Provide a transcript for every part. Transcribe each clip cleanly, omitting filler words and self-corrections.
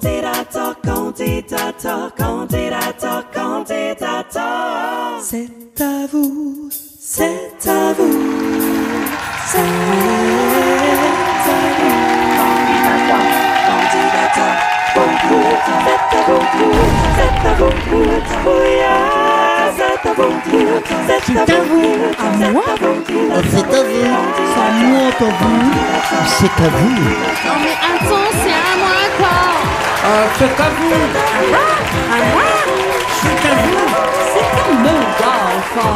Candidator, candidator, candidator, candidator. C'est à vous, c'est à vous, c'est à vous. Candidator, candidator, c'est à vous, oui, c'est à vous, C'est à vous, à moi. C'est à vous, c'est à moi, à vous. C'est à vous. Non mais attends, c'est à moi quoi. C'est à vous. À moi. C'est à vous. C'est à mon gars, enfin.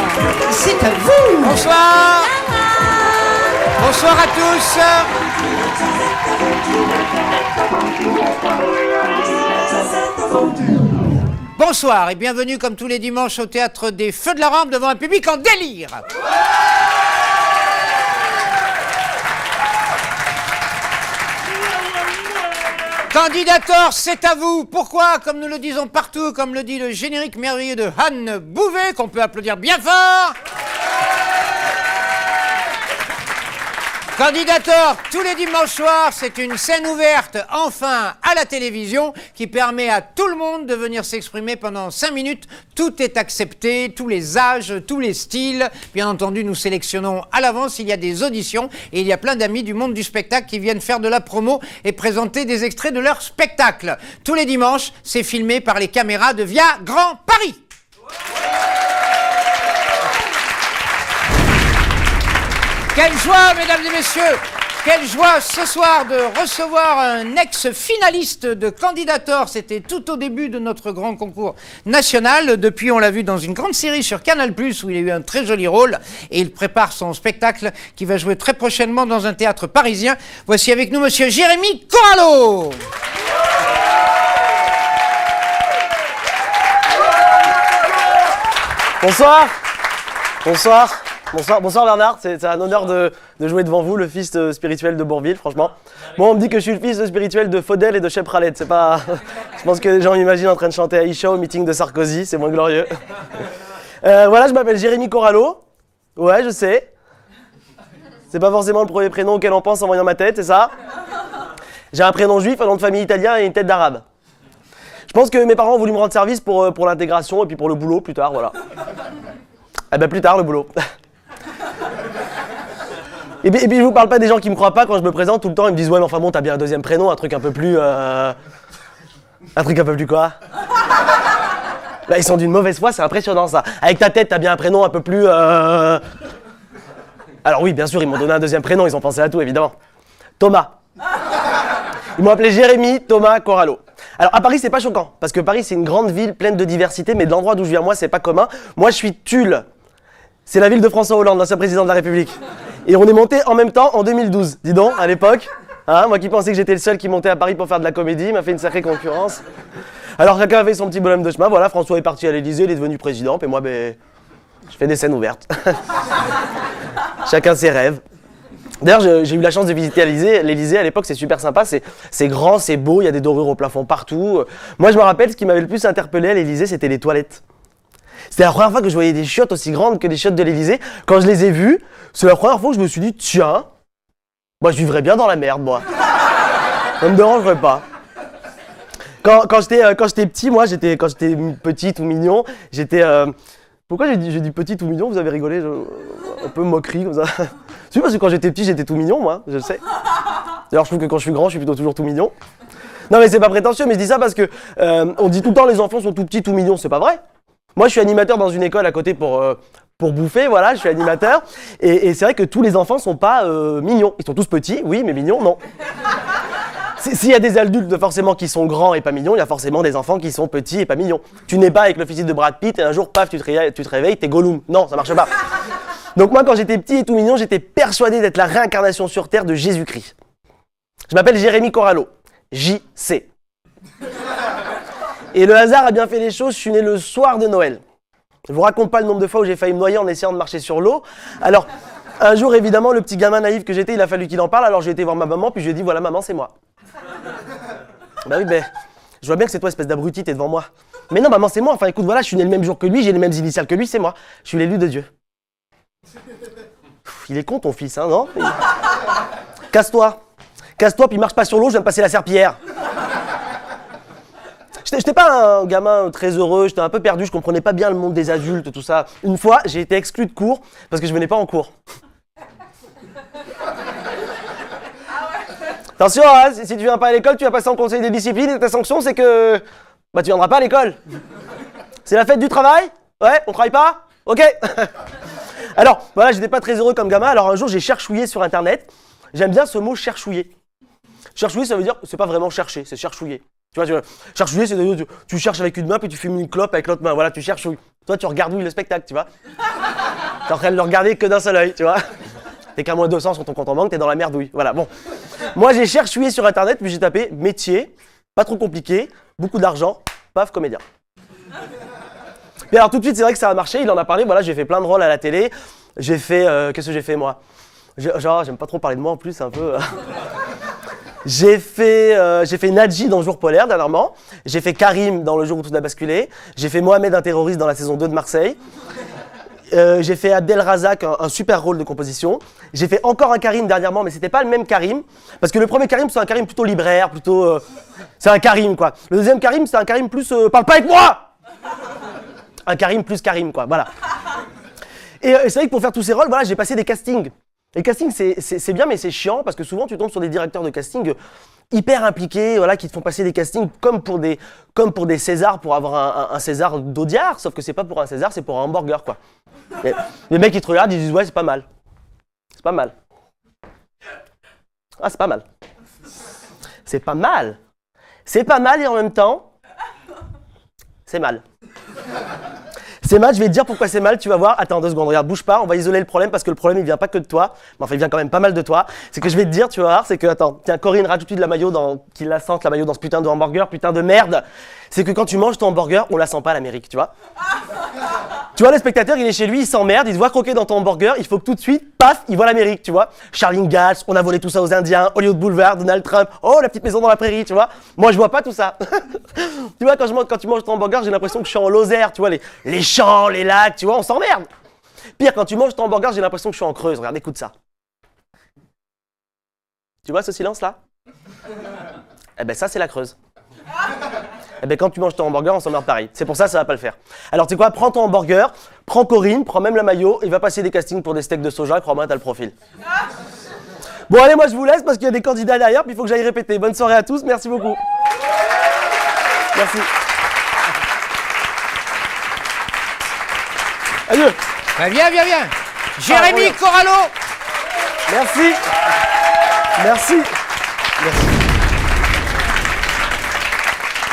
C'est à vous. Bonsoir. Bonsoir à tous. Bonsoir et bienvenue comme tous les dimanches au Théâtre des Feux de la Rampe devant un public en délire. Candidator, c'est à vous. Pourquoi? Comme nous le disons partout, comme le dit le générique merveilleux de Anne Bouvet, qu'on peut applaudir bien fort. Candidator, tous les dimanches soirs, c'est une scène ouverte, enfin, à la télévision, qui permet à tout le monde de venir s'exprimer pendant 5 minutes. Tout est accepté, tous les âges, tous les styles. Bien entendu, nous sélectionnons à l'avance, il y a des auditions, et il y a plein d'amis du monde du spectacle qui viennent faire de la promo et présenter des extraits de leur spectacle. Tous les dimanches, c'est filmé par les caméras de Via Grand Paris. Quelle joie, mesdames et messieurs, quelle joie ce soir de recevoir un ex-finaliste de Candidator. C'était tout au début de notre grand concours national. Depuis, on l'a vu dans une grande série sur Canal+, où il a eu un très joli rôle. Et il prépare son spectacle qui va jouer très prochainement dans un théâtre parisien. Voici avec nous monsieur Jérémy Corallo. Bonsoir. Bonsoir. Bonsoir Bernard, c'est un honneur de jouer devant vous, le fils spirituel de Bourville, franchement. Moi on me dit que je suis le fils spirituel de Faudel et de Shep Raled, c'est pas... Je pense que les gens m'imaginent en train de chanter Aïcha au meeting de Sarkozy, c'est moins glorieux. Voilà, je m'appelle Jérémy Corallo. Ouais, je sais. C'est pas forcément le premier prénom auquel on pense en voyant ma tête, c'est ça? J'ai un prénom juif, un nom de famille italien et une tête d'arabe. Je pense que mes parents ont voulu me rendre service pour l'intégration et puis pour le boulot plus tard, voilà. Ah ben plus tard, le boulot. Et puis je vous parle pas des gens qui me croient pas quand je me présente tout le temps, ils me disent ouais mais enfin bon t'as bien un deuxième prénom, un truc un peu plus... Un truc un peu plus quoi? Là ils sont d'une mauvaise foi, c'est impressionnant ça. Avec ta tête t'as bien un prénom un peu plus... Alors oui bien sûr ils m'ont donné un deuxième prénom, ils ont pensé à tout évidemment. Thomas. Ils m'ont appelé Jérémy Thomas Corallo. Alors à Paris c'est pas choquant, parce que Paris c'est une grande ville pleine de diversité, mais de l'endroit d'où je viens moi c'est pas commun. Moi je suis Tulle. C'est la ville de François Hollande, l'ancien président de la République. Et on est monté en même temps en 2012, dis donc, à l'époque. Hein, moi qui pensais que j'étais le seul qui montait à Paris pour faire de la comédie, m'a fait une sacrée concurrence. Alors chacun avait son petit bonhomme de chemin, voilà, François est parti à l'Élysée, il est devenu président, et moi, je fais des scènes ouvertes. Chacun ses rêves. D'ailleurs, j'ai eu la chance de visiter l'Élysée à l'époque, c'est super sympa, c'est grand, c'est beau, il y a des dorures au plafond partout. Moi je me rappelle, ce qui m'avait le plus interpellé à l'Élysée, c'était les toilettes. C'était la première fois que je voyais des chiottes aussi grandes que les chiottes de l'Élysée. Quand je les ai vues, c'est la première fois que je me suis dit, tiens, moi je vivrais bien dans la merde, moi. Ça me dérangerait pas. Quand j'étais petit, moi, quand j'étais petit ou mignon, j'étais... Pourquoi j'ai dit petit ou mignon? Vous avez rigolé, un peu moquerie comme ça. C'est parce que quand j'étais petit, j'étais tout mignon, moi, je le sais. D'ailleurs, je trouve que quand je suis grand, je suis plutôt toujours tout mignon. Non mais c'est pas prétentieux, mais je dis ça parce que on dit tout le temps les enfants sont tout petits, tout mignons, c'est pas vrai. Moi, je suis animateur dans une école à côté pour bouffer, voilà, je suis animateur. Et c'est vrai que tous les enfants sont pas mignons. Ils sont tous petits, oui, mais mignons, non. S'il y a des adultes forcément qui sont grands et pas mignons, il y a forcément des enfants qui sont petits et pas mignons. Tu n'es pas avec le physique de Brad Pitt et un jour, paf, tu te réveilles, t'es Gollum. Non, ça marche pas. Donc moi, quand j'étais petit et tout mignon, j'étais persuadé d'être la réincarnation sur Terre de Jésus-Christ. Je m'appelle Jérémy Corallo. J.C. Et le hasard a bien fait les choses, je suis né le soir de Noël. Je vous raconte pas le nombre de fois où j'ai failli me noyer en essayant de marcher sur l'eau. Alors, un jour, évidemment, le petit gamin naïf que j'étais, il a fallu qu'il en parle, alors j'ai été voir ma maman, puis je lui ai dit, voilà maman, c'est moi. Bah oui, je vois bien que c'est toi, espèce d'abruti, t'es devant moi. Mais non, maman, c'est moi, enfin écoute, voilà, je suis né le même jour que lui, j'ai les mêmes initiales que lui, c'est moi. Je suis l'élu de Dieu. Il est con ton fils, hein, non? Casse-toi. Casse-toi, puis marche pas sur l'eau, je viens de passer la serpillière. J'étais pas un gamin très heureux, j'étais un peu perdu, je comprenais pas bien le monde des adultes, tout ça. Une fois, j'ai été exclu de cours parce que je venais pas en cours. Attention, hein, si tu viens pas à l'école, tu vas passer en conseil de discipline et ta sanction, c'est que tu viendras pas à l'école. C'est la fête du travail? Ouais, on travaille pas? Ok. Alors, voilà, j'étais pas très heureux comme gamin, alors un jour j'ai cherchouillé sur internet. J'aime bien ce mot cherchouiller. Cherchouiller, ça veut dire, c'est pas vraiment chercher, c'est cherchouiller. Tu vois, cherchouiller, c'est de tu cherches avec une main, puis tu fumes une clope avec l'autre main. Voilà, tu cherchouilles. Toi, tu regardouilles le spectacle, tu vois. T'es en train de le regarder que d'un seul œil, tu vois. T'es qu'à moins 200 sur ton compte en banque, t'es dans la merdouille. Voilà, bon. Moi, j'ai cherchouillé sur internet, puis j'ai tapé métier, pas trop compliqué, beaucoup d'argent, paf, comédien. Et alors, tout de suite, c'est vrai que ça a marché, il en a parlé, voilà, j'ai fait plein de rôles à la télé. J'ai fait, qu'est-ce que j'ai fait, moi? Genre, j'aime pas trop parler de moi en plus, un peu. J'ai fait Nadji dans Jour polaire dernièrement. J'ai fait Karim dans Le jour où tout a basculé. J'ai fait Mohamed, un terroriste dans la saison 2 de Marseille. J'ai fait Abdelrazak, un super rôle de composition. J'ai fait encore un Karim dernièrement, mais c'était pas le même Karim. Parce que le premier Karim, c'est un Karim plutôt libraire, plutôt... c'est un Karim, quoi. Le deuxième Karim, c'est un Karim plus... parle pas avec moi! Un Karim plus Karim, quoi, voilà. Et c'est vrai que pour faire tous ces rôles, voilà, j'ai passé des castings. Les castings, c'est bien, mais c'est chiant, parce que souvent, tu tombes sur des directeurs de casting hyper impliqués, voilà, qui te font passer des castings comme pour des Césars, pour avoir un César d'Audiard, sauf que c'est pas pour un César, c'est pour un hamburger, quoi. Et les mecs, ils te regardent, ils disent, ouais, c'est pas mal. C'est pas mal. Ah, c'est pas mal. C'est pas mal. C'est pas mal et en même temps, c'est mal. C'est mal, je vais te dire pourquoi c'est mal, tu vas voir. Attends 2 secondes, regarde, bouge pas, on va isoler le problème parce que le problème il vient pas que de toi. Mais enfin, il vient quand même pas mal de toi. C'est que je vais te dire, tu vas voir, c'est que, attends, tiens, Corinne, rajoute-lui de la mayo qu'il la sente, la mayo dans ce putain de hamburger, putain de merde. C'est que quand tu manges ton hamburger, on la sent pas l'Amérique, tu vois. Tu vois, le spectateur, il est chez lui, il s'emmerde, il te voit croquer dans ton hamburger, il faut que tout de suite, paf, il voit l'Amérique, tu vois. Charlie Ingalls, on a volé tout ça aux Indiens, Hollywood Boulevard, Donald Trump, oh, la petite maison dans la prairie, tu vois. Moi, je vois pas tout ça. Tu vois, quand tu manges ton hamburger, j'ai l'impression que je suis en Lozère, tu vois, les champs, les lacs, tu vois, on s'emmerde. Pire, quand tu manges ton hamburger, j'ai l'impression que je suis en Creuse. Regarde, écoute ça. Tu vois ce silence-là? Eh ben ça, c'est la Creuse. Eh ben quand tu manges ton hamburger, on s'emmerde pareil. C'est pour ça va pas le faire. Alors tu sais quoi, prends ton hamburger, prends Corinne, prends même la maillot, il va passer des castings pour des steaks de soja, crois-moi, t'as le profil. Bon allez, moi je vous laisse parce qu'il y a des candidats derrière, puis il faut que j'aille répéter. Bonne soirée à tous, merci beaucoup. Merci. Adieu. Bah, viens. Jérémy Corallo. Merci. Merci.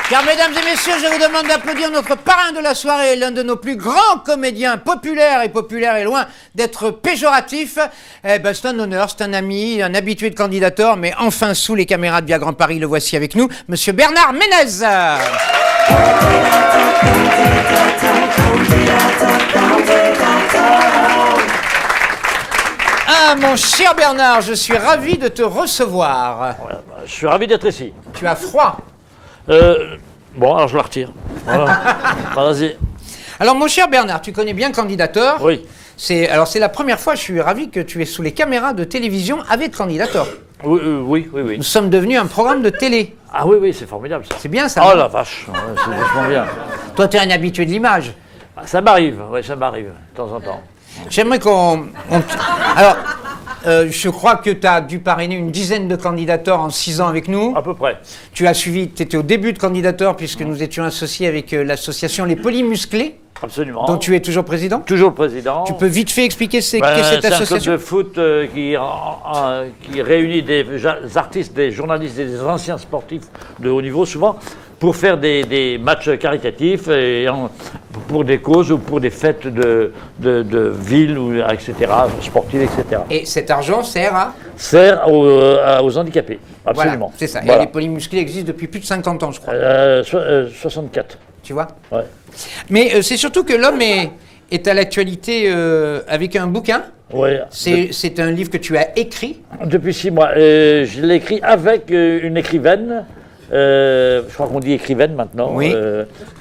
Car, mesdames et messieurs, je vous demande d'applaudir notre parrain de la soirée, l'un de nos plus grands comédiens populaires est loin d'être péjoratif. Eh ben, c'est un honneur, c'est un ami, un habitué de Candidator, mais enfin sous les caméras de Via Grand Paris, le voici avec nous, Monsieur Bernard Ménez. Ah, mon cher Bernard, je suis ravi de te recevoir. Je suis ravi d'être ici. Tu as froid. Bon, alors je la retire. Voilà. Vas-y. Alors, mon cher Bernard, tu connais bien Candidator. Oui. C'est la première fois, je suis ravi que tu es sous les caméras de télévision avec Candidator. Oui. Nous sommes devenus un programme de télé. Ah oui, c'est formidable ça. C'est bien ça. Oh non la vache, ouais, c'est vachement bien. Toi, tu es un habitué de l'image. Ça m'arrive, de temps en temps. J'aimerais Alors, je crois que tu as dû parrainer une dizaine de Candidators en 6 ans avec nous. À peu près. Tu as suivi, tu étais au début de Candidator puisque nous étions associés avec l'association Les Polymusclés, Absolument. dont tu es toujours président. Toujours le président. Tu peux vite fait expliquer qu'est cette c'est un club association de foot qui réunit des artistes, des journalistes et des anciens sportifs de haut niveau souvent pour faire des matchs caritatifs et pour des causes ou pour des fêtes de ville, ou, etc., sportives, etc. Et cet argent sert aux handicapés, absolument. Voilà, c'est ça. Voilà. Et les polymusclés existent depuis plus de 50 ans, je crois. 64. Tu vois. Ouais. Mais c'est surtout que l'homme est à l'actualité avec un bouquin. Ouais. C'est un livre que tu as écrit. Depuis 6 mois. Je l'ai écrit avec une écrivaine. Je crois qu'on dit écrivaine maintenant. Oui.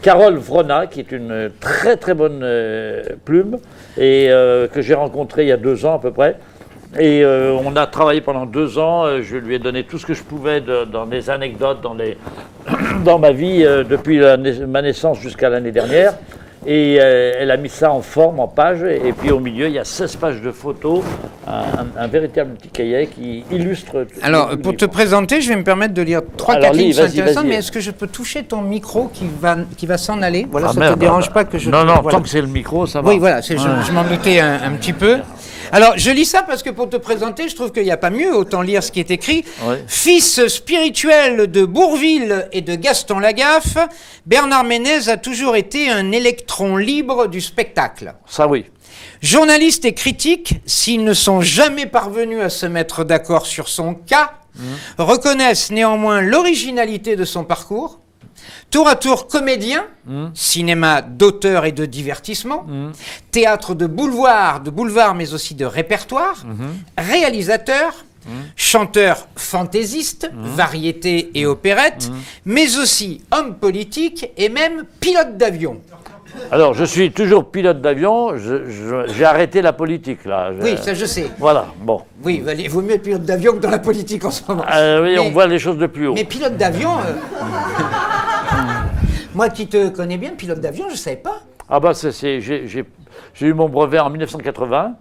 Carole Vrona, qui est une très très bonne plume et que j'ai rencontrée il y a 2 ans à peu près. Et on a travaillé pendant 2 ans. Je lui ai donné tout ce que je pouvais dans des anecdotes, dans ma vie depuis ma naissance jusqu'à l'année dernière. Et elle a mis ça en forme, en page. Et puis au milieu, il y a 16 pages de photos, un véritable petit cahier qui illustre. Alors, pour te présenter, je vais me permettre de lire 3-4 lignes qui sont intéressantes, mais est-ce que je peux toucher ton micro qui va s'en aller? Voilà, ça ne te dérange pas que je... Non, voilà. tant que c'est le micro, ça va. Oui, voilà, je m'en doutais un petit peu. Alors, je lis ça parce que pour te présenter, je trouve qu'il n'y a pas mieux, autant lire ce qui est écrit. Oui. Fils spirituel de Bourvil et de Gaston Lagaffe, Bernard Ménez a toujours été un électron libre du spectacle. Ça, oui. Journalistes et critiques, s'ils ne sont jamais parvenus à se mettre d'accord sur son cas, reconnaissent néanmoins l'originalité de son parcours. Tour à tour comédien, cinéma d'auteur et de divertissement, théâtre de boulevard mais aussi de répertoire, réalisateur, chanteur fantaisiste, variété et opérette, mais aussi homme politique et même pilote d'avion. Alors, je suis toujours pilote d'avion, j'ai arrêté la politique, là. Oui, ça je sais. Voilà, bon. Oui, il vaut mieux être pilote d'avion que dans la politique en ce moment. Oui, on voit les choses de plus haut. Mais pilote d'avion... Moi qui te connais bien, pilote d'avion, je ne savais pas. Ah bah, j'ai eu mon brevet en 1980,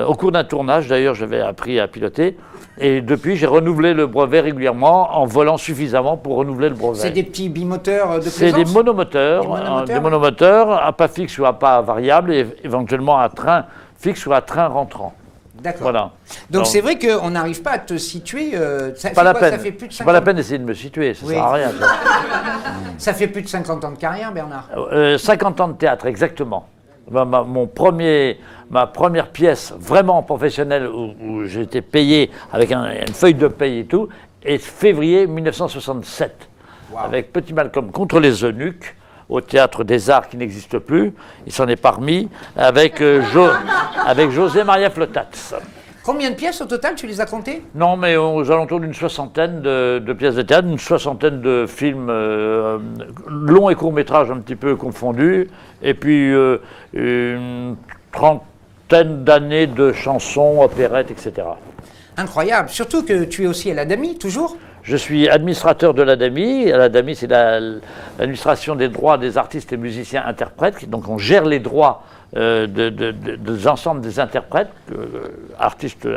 au cours d'un tournage, d'ailleurs, j'avais appris à piloter. Et depuis, j'ai renouvelé le brevet régulièrement en volant suffisamment pour renouveler le brevet. C'est des petits bimoteurs de plaisance? C'est des monomoteurs, à pas fixe ou à pas variable, et éventuellement à train fixe ou à train rentrant. D'accord. Voilà. Donc c'est vrai qu'on n'arrive pas à te situer. C'est pas la peine. Ça fait plus de 50... C'est pas la peine d'essayer de me situer, ça sert à rien. Ça fait plus de 50 ans de carrière, Bernard. 50 ans de théâtre, exactement. Ma première pièce vraiment professionnelle où j'ai été payé avec une feuille de paye et tout, est février 1967, avec Petit Malcolm contre les eunuques, au Théâtre des Arts qui n'existe plus. Il s'en est parmi avec José Maria Flotats. Combien de pièces au total, tu les as comptées? Non, mais aux alentours d'une 60aine de pièces de théâtre, une 60aine de films longs et courts-métrages un petit peu confondus, et puis une 30aine d'années de chansons, opérettes, etc. Incroyable, surtout que tu es aussi à l'ADAMI, toujours? Je suis administrateur de l'ADAMI. l'ADAMI, c'est l'administration des droits des artistes et musiciens interprètes. Donc on gère les droits des ensembles des interprètes, artistes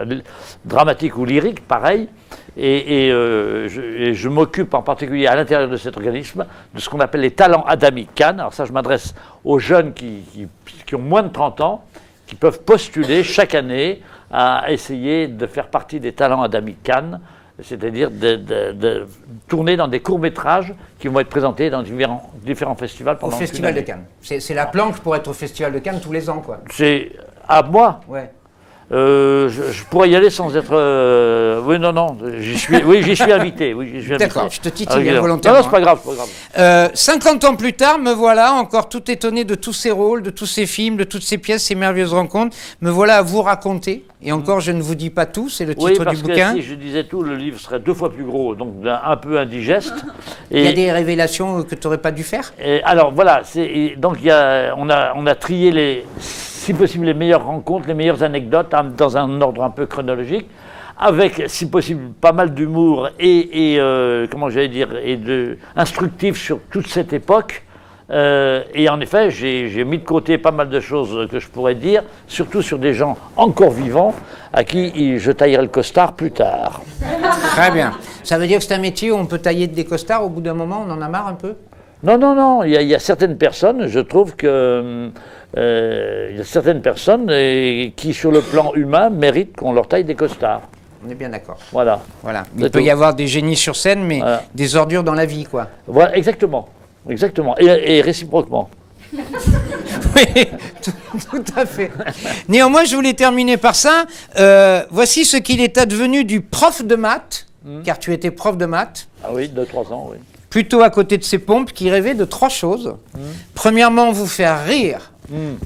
dramatiques ou lyriques, pareil. Et je m'occupe en particulier à l'intérieur de cet organisme de ce qu'on appelle les talents ADAMI Cannes. Alors ça, je m'adresse aux jeunes qui ont moins de 30 ans, qui peuvent postuler chaque année à essayer de faire partie des talents ADAMI Cannes, c'est-à-dire de tourner dans des courts-métrages qui vont être présentés dans différents festivals pendant au Festival de Cannes. C'est la planche pour être au Festival de Cannes tous les ans, quoi. C'est à moi. Ouais. Je pourrais y aller sans être... oui, non, j'y suis invité. Oui, d'accord, je te titille volontairement. Non, c'est pas grave, c'est pas grave. 50 ans plus tard, me voilà encore tout étonné de tous ces rôles, de tous ces films, de toutes ces pièces, ces merveilleuses rencontres. Me voilà à vous raconter. Et encore, je ne vous dis pas tout, c'est le titre du bouquin. Oui, parce que si je disais tout, le livre serait 2 fois plus gros, donc un peu indigeste. Il y a des révélations que tu n'aurais pas dû faire? Alors voilà, donc on a trié si possible les meilleures rencontres, les meilleures anecdotes dans un ordre un peu chronologique, avec si possible pas mal d'humour et comment j'allais dire, instructif sur toute cette époque. Et en effet, j'ai mis de côté pas mal de choses que je pourrais dire, surtout sur des gens encore vivants à qui je taillerai le costard plus tard. Très bien. Ça veut dire que c'est un métier où on peut tailler des costards au bout d'un moment, on en a marre un peu? Non. Il y a certaines personnes, je trouve que il y a certaines personnes qui, sur le plan humain, méritent qu'on leur taille des costards. On est bien d'accord. Voilà. Il peut y avoir des génies sur scène, mais des ordures dans la vie, quoi. Voilà, exactement. Et réciproquement. Oui, tout à fait. Néanmoins, je voulais terminer par ça. Voici ce qu'il est advenu du prof de maths, car tu étais prof de maths. Ah oui, 2-3 ans, oui. Plutôt à côté de ses pompes, qui rêvait de 3 choses. Premièrement, vous faire rire.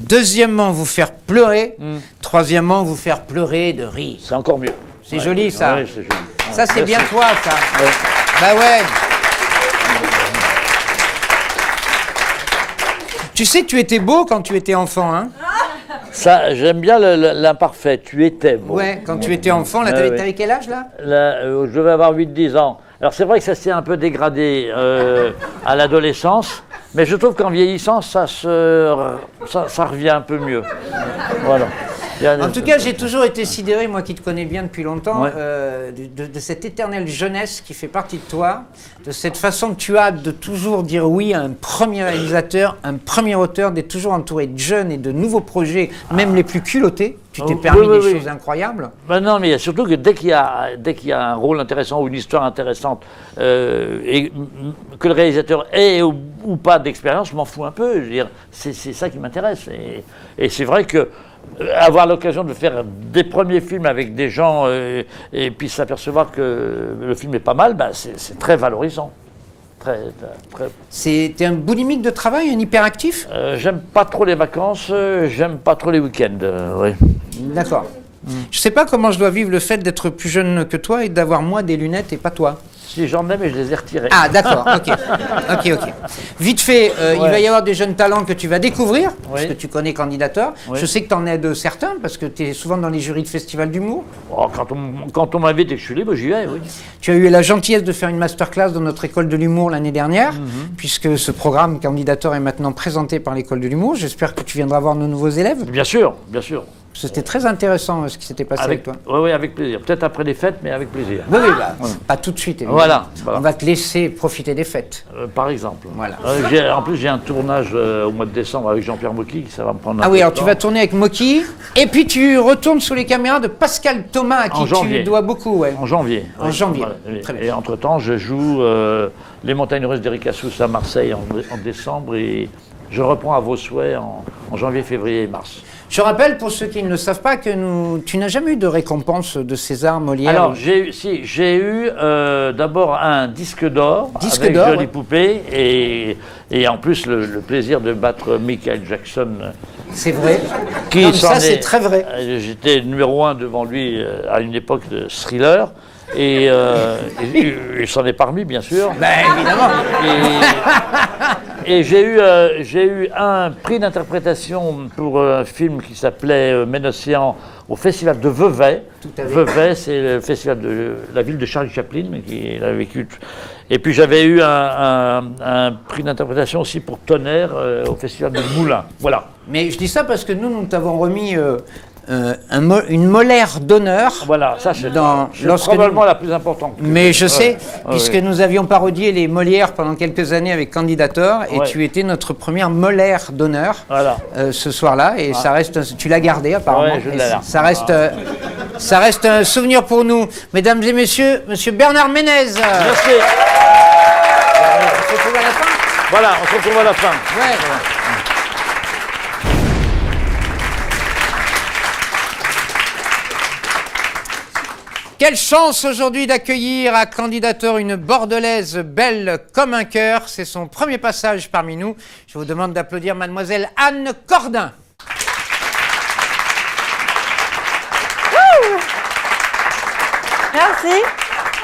Deuxièmement, vous faire pleurer. Troisièmement, vous faire pleurer de rire. C'est encore mieux. C'est joli, ça. Oui, c'est joli. Ça, c'est bien toi, ça. Ouais. Bah ouais. Tu sais que tu étais beau quand tu étais enfant, hein? Ça, j'aime bien l'imparfait. Tu étais. Bon. Ouais, quand tu étais enfant, là, t'avais quel âge, là? Là, je devais avoir 8-10 ans. Alors, c'est vrai que ça s'est un peu dégradé à l'adolescence, mais je trouve qu'en vieillissant, ça revient un peu mieux. Voilà. En tout cas, j'ai toujours été sidéré, moi qui te connais bien depuis longtemps, Ouais. de cette éternelle jeunesse qui fait partie de toi, de cette façon que tu as de toujours dire oui à un premier réalisateur, un premier auteur, d'être toujours entouré de jeunes et de nouveaux projets, même les plus culottés. Tu t'es permis des choses incroyables. Ben non, mais surtout que dès qu'il y a un rôle intéressant ou une histoire intéressante, et que le réalisateur ait ou pas d'expérience, je m'en fous un peu. Je veux dire, c'est ça qui m'intéresse. Et c'est vrai que avoir l'occasion de faire des premiers films avec des gens et puis s'apercevoir que le film est pas mal, ben c'est très valorisant. T'es un boulimique de travail, un hyperactif? J'aime pas trop les vacances, j'aime pas trop les week-ends. Oui. D'accord. Je sais pas comment je dois vivre le fait d'être plus jeune que toi et d'avoir moi des lunettes et pas toi. Si j'en ai, mais je les ai retirées. Ah d'accord, ok. Vite fait, il va y avoir des jeunes talents que tu vas découvrir, parce que tu connais Candidator. Oui. Je sais que tu en aides certains, parce que tu es souvent dans les jurys de festivals d'humour. Oh, quand on m'invite et que je suis libre, j'y vais, oui. Tu as eu la gentillesse de faire une masterclass dans notre école de l'humour l'année dernière, puisque ce programme Candidator est maintenant présenté par l'école de l'humour. J'espère que tu viendras voir nos nouveaux élèves. Bien sûr, bien sûr. C'était très intéressant ce qui s'était passé avec toi. Oui, avec plaisir. Peut-être après les fêtes, mais avec plaisir. Oui, pas tout de suite, évidemment. Voilà. On va te laisser profiter des fêtes. Par exemple. Voilà. En plus, j'ai un tournage au mois de décembre avec Jean-Pierre Mocky, ça va me prendre un peu Ah oui, de alors temps. tu vas tourner avec Mocky, et puis tu retournes sous les caméras de Pascal Thomas, à qui tu dois beaucoup. Ouais. En janvier. En oui. janvier. Voilà. Très bien. Et entre-temps, je joue Les Montagnes Russes d'Eric Assous à Marseille en décembre, et je reprends à vos souhaits en janvier, février et mars. Je rappelle, pour ceux qui ne le savent pas, que tu n'as jamais eu de récompense de César, Molière. Alors, j'ai eu d'abord un disque d'or avec Jolie Poupée, et en plus le plaisir de battre Michael Jackson. C'est vrai. Qui Non, mais ça, c'est très vrai. J'étais numéro 1 devant lui à une époque de Thriller. Et il s'en est parmi, bien sûr. Ben, évidemment. Et j'ai eu un prix d'interprétation pour un film qui s'appelait Ménocéan au festival de Vevey. Vevey, c'est le festival de la ville de Charlie Chaplin, qui a vécu. Et puis j'avais eu un prix d'interprétation aussi pour Tonnerre au festival de Moulins. Voilà. Mais je dis ça parce que nous t'avons remis une molaire d'honneur. Voilà, ça c'est probablement la plus importante. Mais je sais, puisque nous avions parodié les Molières pendant quelques années avec Candidator, et tu étais notre première molaire d'honneur ce soir-là, et ça reste, tu l'as gardé apparemment. Ouais, je l'ai là. Ça reste un souvenir pour nous. Mesdames et messieurs, monsieur Bernard Ménez. Merci. On se retrouve à la fin. Voilà, on se retrouve à la fin. Ouais. Quelle chance aujourd'hui d'accueillir à Candidator une Bordelaise belle comme un cœur. C'est son premier passage parmi nous. Je vous demande d'applaudir mademoiselle Anne Cordin. Merci.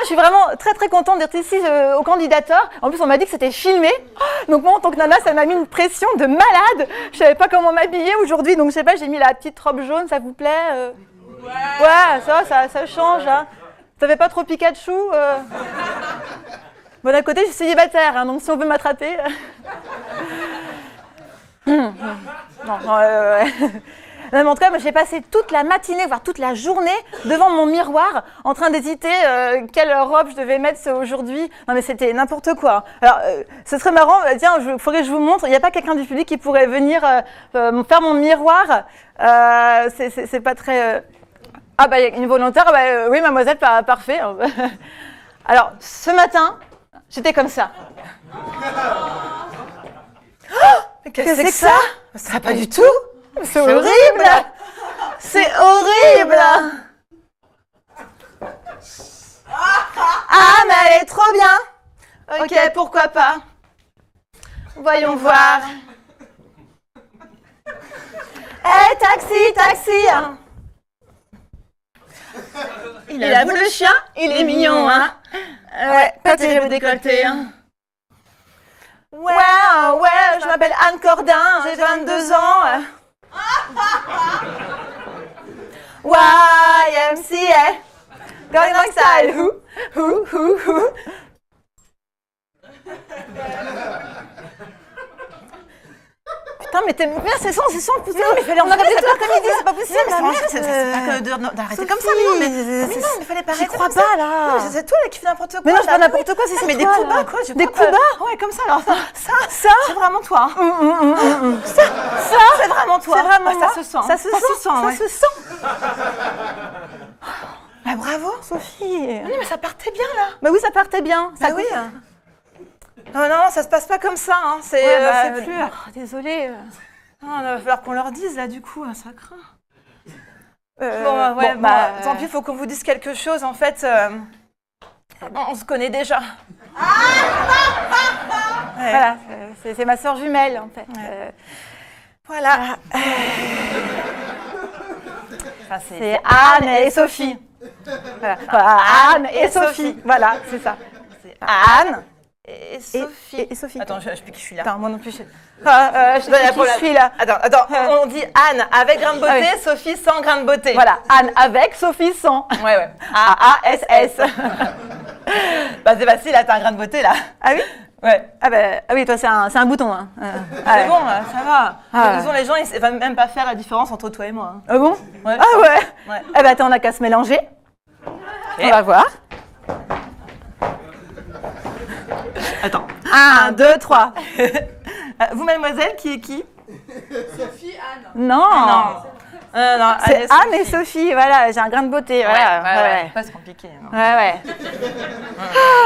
Je suis vraiment très très contente d'être ici au Candidator. En plus, on m'a dit que c'était filmé. Donc moi, en tant que nana, ça m'a mis une pression de malade. Je savais pas comment m'habiller aujourd'hui. Donc je sais pas, j'ai mis la petite robe jaune, ça vous plaît Ouais, ça change. Hein. Ça fait pas trop Pikachu Bon, d'un côté, je suis célibataire, hein, donc si on veut m'attraper... Non, mais en tout cas, j'ai passé toute la matinée, voire toute la journée, devant mon miroir, en train d'hésiter quelle robe je devais mettre aujourd'hui. Non, mais c'était n'importe quoi. Alors, ce serait marrant, tiens, il faudrait que je vous montre. Il n'y a pas quelqu'un du public qui pourrait venir faire mon miroir. C'est pas très... Ah, bah, il y a une volontaire. Bah, oui, mademoiselle, parfait. Alors, ce matin, j'étais comme ça. Oh, qu'est-ce que c'est que ça? Ça pas du tout. C'est horrible! C'est horrible! Ah, mais elle est trop bien! Ok, pourquoi pas? Voyons voir. Hé, taxi! Il a beau le chien, il est mignon, hein? Ouais, pas terrible décolleté, hein? Ouais, je m'appelle Anne Cordin, j'ai 22 ans. YMCA. Gangnam Style. Who. Putain, mais t'es... Merde, c'est 100, putain. Mais il fallait en arrêter tout l'après-midi, c'est pas possible. Mais c'est pas que d'arrêter comme ça, mais non, mais non, il fallait pas arrêter. J'y crois pas, là. C'est toi, là, qui fais n'importe quoi. Mais non, je fais pas n'importe quoi, c'est mais des coups bas, quoi. Des coups bas. Ouais, comme ça, alors ça, c'est vraiment toi. Ça, c'est vraiment toi. C'est vraiment moi. Ça se sent. Ça se sent. Bah bravo, Sophie. Non, mais ça partait bien, là. Bah oui, ça partait bien. Bah oui. Non, ça se passe pas comme ça, hein. C'est plus. Désolée. Non, il va falloir qu'on leur dise, là, du coup, hein, ça craint. Tant pis, il faut qu'on vous dise quelque chose, en fait. On se connaît déjà. Voilà, c'est ma sœur jumelle, en fait. Voilà. C'est Anne et Sophie. Voilà. Anne et Sophie. Voilà, c'est ça. C'est Anne. Et Sophie. Attends, je sais plus qui je suis là. Attends, moi non plus. Je sais plus qui je suis là. Attends, on dit Anne avec grain de beauté, Sophie sans grain de beauté. Voilà, Anne avec, Sophie sans. Ouais. A-A-S-S. Bah c'est facile, là, t'as un grain de beauté là. Ah oui? Ouais. Ah oui, toi c'est un bouton. Hein. C'est bon, ça va. Disons, les gens, ils ne vont même pas faire la différence entre toi et moi. Hein. Ah bon? Ouais. Ah ouais. Eh ben attends, on n'a qu'à se mélanger. On va voir. Attends. 1, 2, 3. Vous, mademoiselle, qui est qui? Sophie, Anne. Non. C'est Anne et Sophie, voilà, j'ai un grain de beauté. Ouais. Pas se compliqué. Ouais.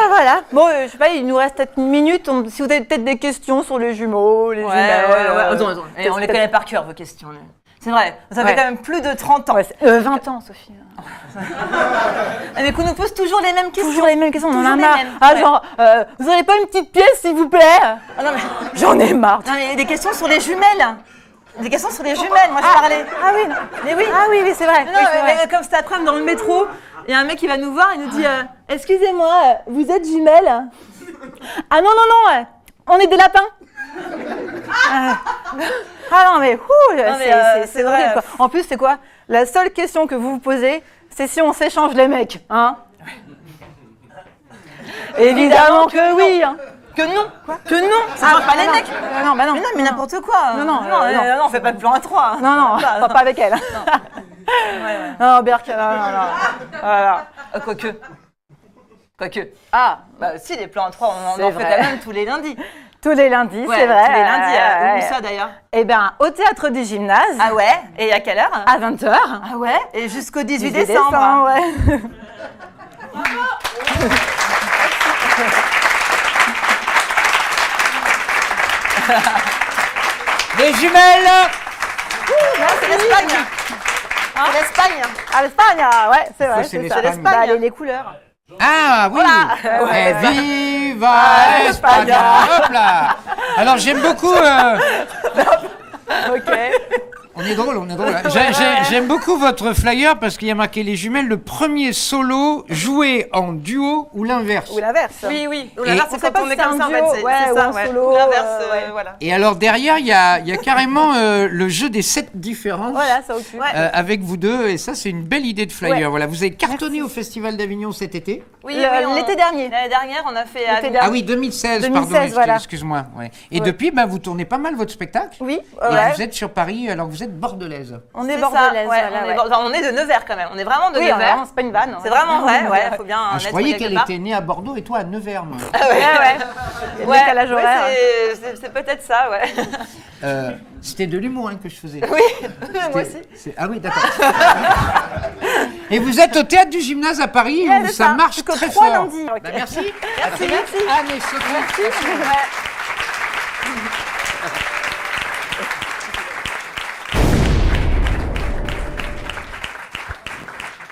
Voilà. Bon, je sais pas, il nous reste peut-être une minute. Si vous avez peut-être des questions sur les jumeaux, les jumelles. Attends. On les connaît par cœur, vos questions. C'est vrai, vous avez quand même plus de 30 ans. 20 ans, Sophie. Mais qu'on nous pose toujours les mêmes questions. Toujours les mêmes questions, on en a marre. Genre, vous n'aurez pas une petite pièce, s'il vous plaît? Non, mais j'en ai marre. Non, mais des questions sur les jumelles. Des questions sur les jumelles, moi je parlais. Ah oui, mais oui. Ah oui, c'est vrai. Non, mais comme cet après-midi dans le métro, il y a un mec qui va nous voir, il nous dit excusez-moi, vous êtes jumelles? Ah non, on est des lapins. Ah non, mais c'est horrible, quoi. En plus, c'est quoi? La seule question que vous vous posez, c'est si on s'échange les mecs, hein? Évidemment que oui, hein. Que non. Quoi? Que non. Ça change pas les mecs. Non, mais n'importe quoi. Non, on fait pas de plan à 3. Non, pas avec elle. Non, Berk, non. Voilà. Quoique. Ah, bah si, les plans à 3, on en fait quand même tous les lundis. Tous les lundis, c'est vrai. Tous les lundis. Où ça d'ailleurs? Eh bien, au théâtre du gymnase. Ah ouais? Et à quelle heure? À 20h. Ah ouais? Et jusqu'au 18 décembre. Ouais. Les jumelles. C'est l'Espagne. C'est l'Espagne. Ah, l'Espagne, ouais, c'est vrai. C'est l'Espagne. Bah, les couleurs. Ah oui. Voilà. Viva España. Hop là. Alors j'aime beaucoup. Ok. On est drôle. J'aime beaucoup votre flyer parce qu'il y a marqué les jumelles, le premier solo joué en duo ou l'inverse. Ou l'inverse. Oui. Ou l'inverse, c'est quand on est comme ça en fait. C'est ça, solo. Ou l'inverse, voilà. Et alors derrière, il y a carrément le jeu des 7 différences. Voilà, ça occupe. Avec vous deux, et ça c'est une belle idée de flyer. Ouais. Voilà, vous avez cartonné au Festival d'Avignon cet été. Oui, l'été dernier. L'année dernière, on a fait. Ah oui, 2016, pardon. Voilà. Excuse-moi. Ouais. Et depuis, vous tournez pas mal votre spectacle. Oui. Et vous êtes sur Paris, alors vous êtes bordelaise. On est bordelaise. On est de Nevers quand même. On est vraiment de Nevers. C'est pas une vanne. C'est vraiment vrai. Ouais, faut bien. Je croyais qu'elle était née à Bordeaux et toi à Nevers. Ouais. Décalage horaire. C'est peut-être ça, ouais. C'était de l'humour que je faisais. Oui, moi aussi. Ah oui, d'accord. Et vous êtes au théâtre du gymnase à Paris où ça marche très fort. Lundi. Bah, merci. Merci. Anne et Sophie. Merci.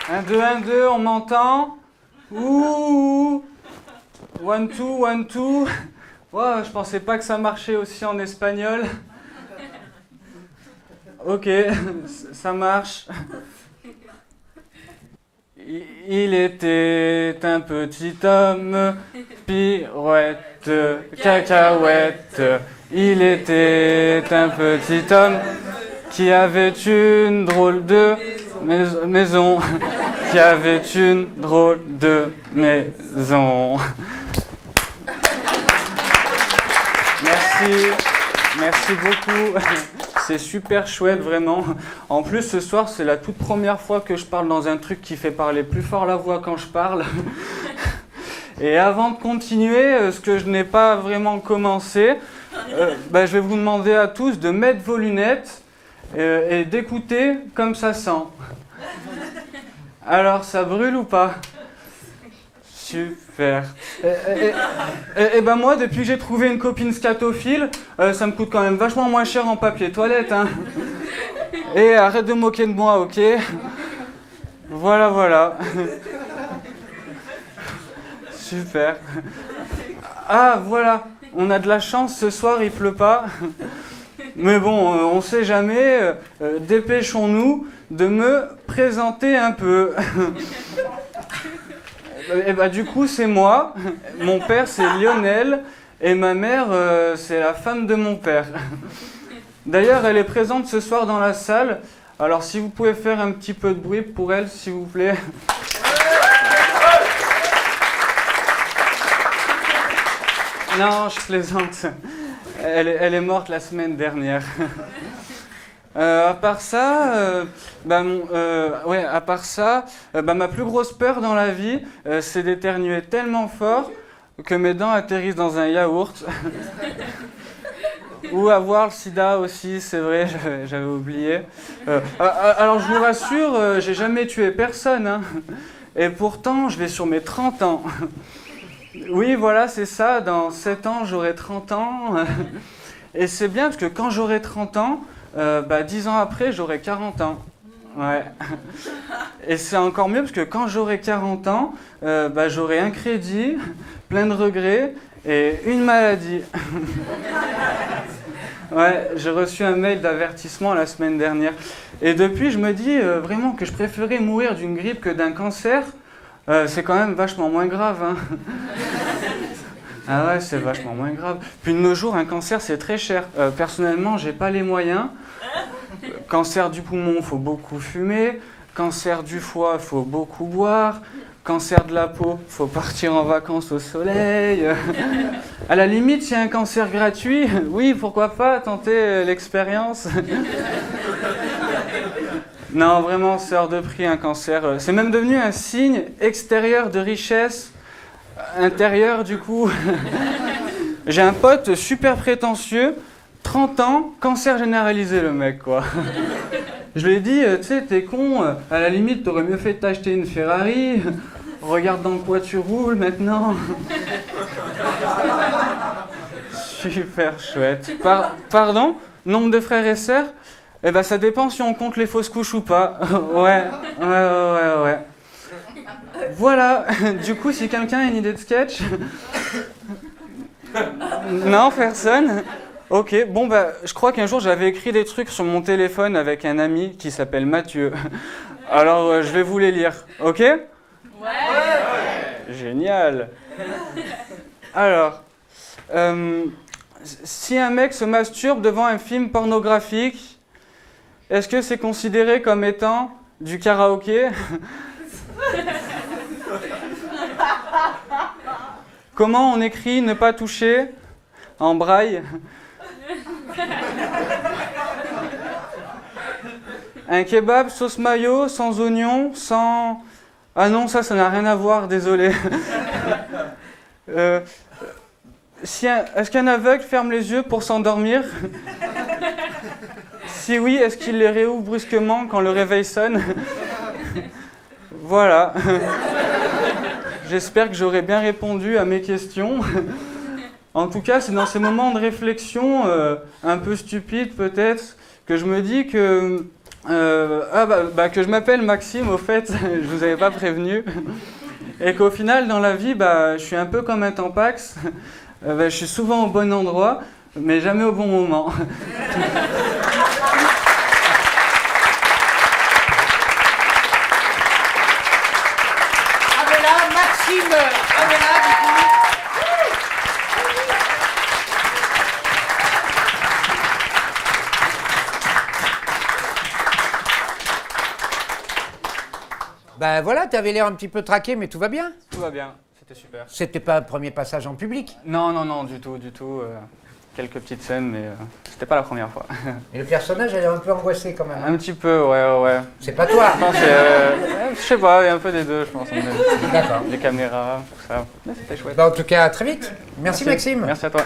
1, 2, 1, 2, on m'entend? Ouh! 1, 2, 1, 2. Wow, je pensais pas que ça marchait aussi en espagnol. Ok, ça marche. Il était un petit homme, pirouette, cacahuète. Il était un petit homme qui avait une drôle de maison, qui avait une drôle de maison. Merci beaucoup. C'est super chouette, vraiment. En plus, ce soir, c'est la toute première fois que je parle dans un truc qui fait parler plus fort la voix quand je parle. Et avant de continuer, ce que je n'ai pas vraiment commencé, je vais vous demander à tous de mettre vos lunettes et d'écouter comme ça sent. Alors, ça brûle ou pas? Super. Et ben moi, depuis que j'ai trouvé une copine scatophile, ça me coûte quand même vachement moins cher en papier toilette, hein. Et arrête de moquer de moi, ok? Voilà. Super. Ah, voilà. On a de la chance, ce soir, il pleut pas. Mais bon, on sait jamais. Dépêchons-nous de me présenter un peu. Et bah du coup c'est moi, mon père c'est Lionel et ma mère c'est la femme de mon père. D'ailleurs elle est présente ce soir dans la salle, alors si vous pouvez faire un petit peu de bruit pour elle s'il vous plaît. Non, je plaisante, elle est morte la semaine dernière. À part ça, ma plus grosse peur dans la vie, c'est d'éternuer tellement fort que mes dents atterrissent dans un yaourt. Ou avoir le sida aussi, c'est vrai, j'avais oublié. Alors je vous rassure, j'ai jamais tué personne, hein. Et pourtant, je vais sur mes 30 ans. Oui, voilà, c'est ça, dans 7 ans, j'aurai 30 ans. Et c'est bien parce que quand j'aurai 30 ans, 10 ans après, j'aurai 40 ans. Ouais. Et c'est encore mieux parce que quand j'aurai 40 ans, j'aurai un crédit, plein de regrets et une maladie. Ouais, j'ai reçu un mail d'avertissement la semaine dernière. Et depuis, je me dis vraiment que je préférais mourir d'une grippe que d'un cancer. C'est quand même vachement moins grave, hein. Ah ouais, c'est vachement moins grave. Puis de nos jours, un cancer, c'est très cher. Personnellement, j'ai pas les moyens. Cancer du poumon, faut beaucoup fumer. Cancer du foie, faut beaucoup boire. Cancer de la peau, faut partir en vacances au soleil. À la limite, s'il y a un cancer gratuit, oui, pourquoi pas tenter l'expérience. Non, vraiment, c'est hors de prix un cancer. C'est même devenu un signe extérieur de richesse, intérieur du coup. J'ai un pote super prétentieux, 30 ans, cancer généralisé le mec, quoi. Je lui ai dit, tu sais, t'es con, à la limite, t'aurais mieux fait de t'acheter une Ferrari. Regarde dans quoi tu roules maintenant. Super chouette. Pardon? Nombre de frères et sœurs? Eh ben, ça dépend si on compte les fausses couches ou pas. Ouais. Voilà. Du coup, si quelqu'un a une idée de sketch... Non, personne? Ok, bon, je crois qu'un jour, j'avais écrit des trucs sur mon téléphone avec un ami qui s'appelle Mathieu. Alors, je vais vous les lire. Ok? Ouais. Génial. Alors, si un mec se masturbe devant un film pornographique, est-ce que c'est considéré comme étant du karaoké? Comment on écrit ne pas toucher en braille? Un kebab sauce mayo, sans oignon, sans... Ah non, ça n'a rien à voir, désolé. Est-ce qu'un aveugle ferme les yeux pour s'endormir? Si oui, est-ce qu'il les réouvre brusquement quand le réveil sonne? Voilà. J'espère que j'aurai bien répondu à mes questions. En tout cas, c'est dans ces moments de réflexion, un peu stupides peut-être, que je me dis que... que je m'appelle Maxime, au fait, je vous avais pas prévenu. Et qu'au final, dans la vie, je suis un peu comme un tampax. Je suis souvent au bon endroit, mais jamais au bon moment. Maxime, du coup. Ben voilà, t'avais l'air un petit peu traqué, mais tout va bien. Tout va bien, c'était super. C'était pas un premier passage en public. Non, non, non, du tout, du tout. Quelques petites scènes, mais c'était pas la première fois. Et le personnage, elle est un peu angoissé quand même. Un petit peu, ouais. C'est pas toi. Non, je sais pas, il y a un peu des deux, je pense. D'accord. Les caméras, tout ça. Mais c'était chouette. Ben, en tout cas, à très vite. Merci Maxime. Merci à toi.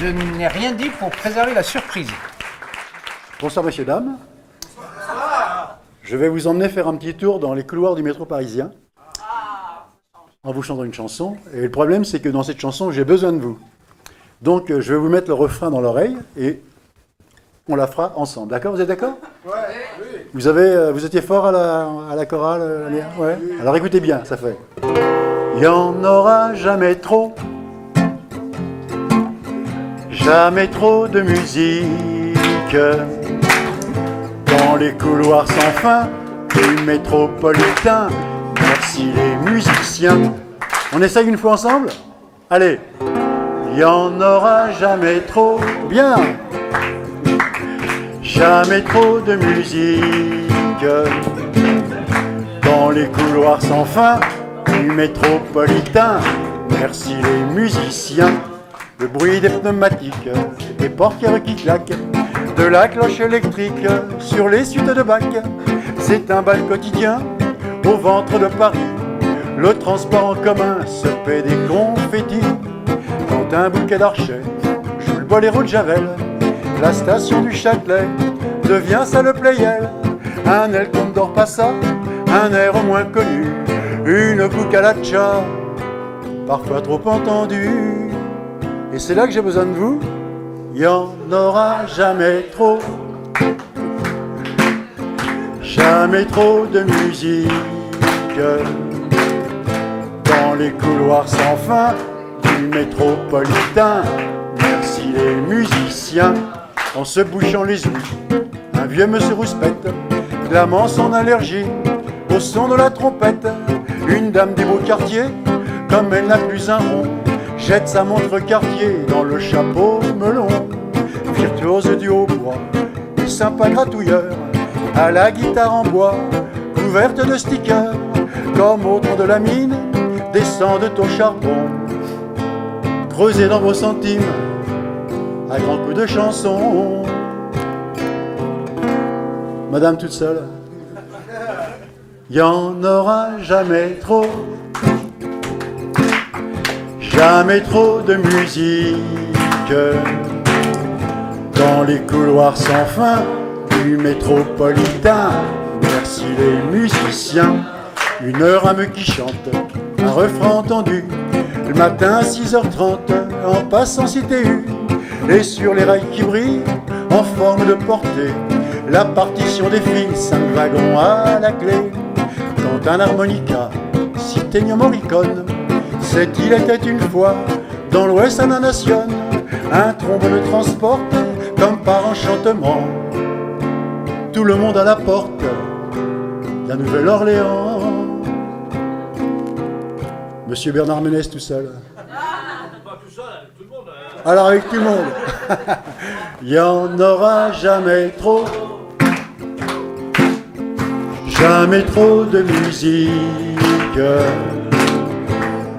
Je n'ai rien dit pour préserver la surprise. Bonsoir messieurs, dames. Je vais vous emmener faire un petit tour dans les couloirs du métro parisien en vous chantant une chanson. Et le problème, c'est que dans cette chanson, j'ai besoin de vous. Donc, je vais vous mettre le refrain dans l'oreille et on la fera ensemble. D'accord? Vous êtes d'accord? Ouais. Vous étiez fort à la chorale? Ouais. Alors écoutez bien, ça fait. Il n'y en aura jamais trop de musique dans les couloirs sans fin du métropolitain. Merci les musiciens. On essaye une fois ensemble? Allez. Il n'y en aura jamais trop. Bien. Jamais trop de musique dans les couloirs sans fin du métropolitain. Merci les musiciens. Le bruit des pneumatiques, des portières qui claquent, de la cloche électrique sur les suites de bac. C'est un bal quotidien au ventre de Paris. Le transport en commun se paie des confettis. Quand un bouquet d'archets joue le boléro de Javel, la station du Châtelet devient salle Playel. Un El Condor passa, un air au moins connu, une cucaracha, parfois trop entendue. Et c'est là que j'ai besoin de vous. Il n'y en aura jamais trop. Jamais trop de musique dans les couloirs sans fin du métropolitain. Merci les musiciens. En se bouchant les ouïes, un vieux monsieur rouspète, clamant son allergie au son de la trompette. Une dame des beaux quartiers, comme elle n'a plus un rond, jette sa montre Cartier dans le chapeau melon. Virtuose du hautbois, et sympa gratouilleur, à la guitare en bois, couverte de stickers, comme au tronc de la mine, descendent au charbon. Creusez dans vos centimes, à grands coups de chansons. Madame toute seule, il n'y en aura jamais trop. Jamais trop de musique dans les couloirs sans fin du métropolitain. Merci les musiciens. Une heure à me qui chante, un refrain entendu, le matin à 6h30, en passant cité U. Et sur les rails qui brillent, en forme de portée, la partition défile, 5 wagons à la clé. Quand un harmonica, cité Morricone, c'est il était une fois, dans l'Ouest à la nation, un trombone transporte, comme par enchantement, tout le monde à la porte, la Nouvelle-Orléans. Monsieur Bernard Ménez tout seul. Pas tout seul, avec tout le monde. Alors avec tout le monde. Il n'y en aura jamais trop. Jamais trop de musique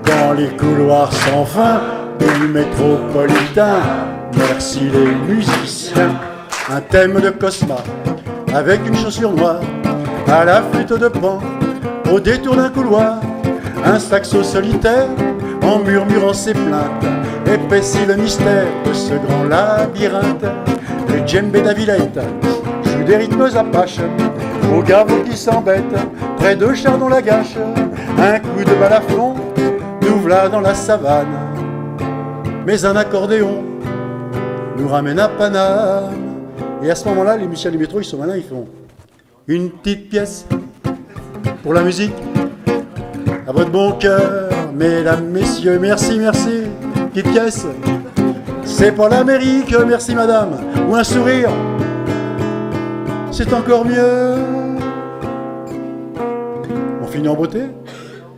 dans les couloirs sans fin du métropolitain. Merci les musiciens. Un thème de Cosma avec une chaussure noire à la flûte de Pan au détour d'un couloir. Un saxo solitaire en murmurant ses plaintes épaissit le mystère de ce grand labyrinthe. Le djembé d'Avillette joue des rythmes apaches aux garveaux qui s'embêtent près de Chardon-la-Gâche. Un coup de balafon nous v'là dans la savane, mais un accordéon nous ramène à Paname. Et à ce moment-là, les musiciens du métro, ils sont malins, ils font une petite pièce pour la musique. À votre bon cœur, mesdames, messieurs, merci, merci. Petite pièce, c'est pour l'Amérique, merci madame. Ou un sourire, c'est encore mieux. On finit en beauté.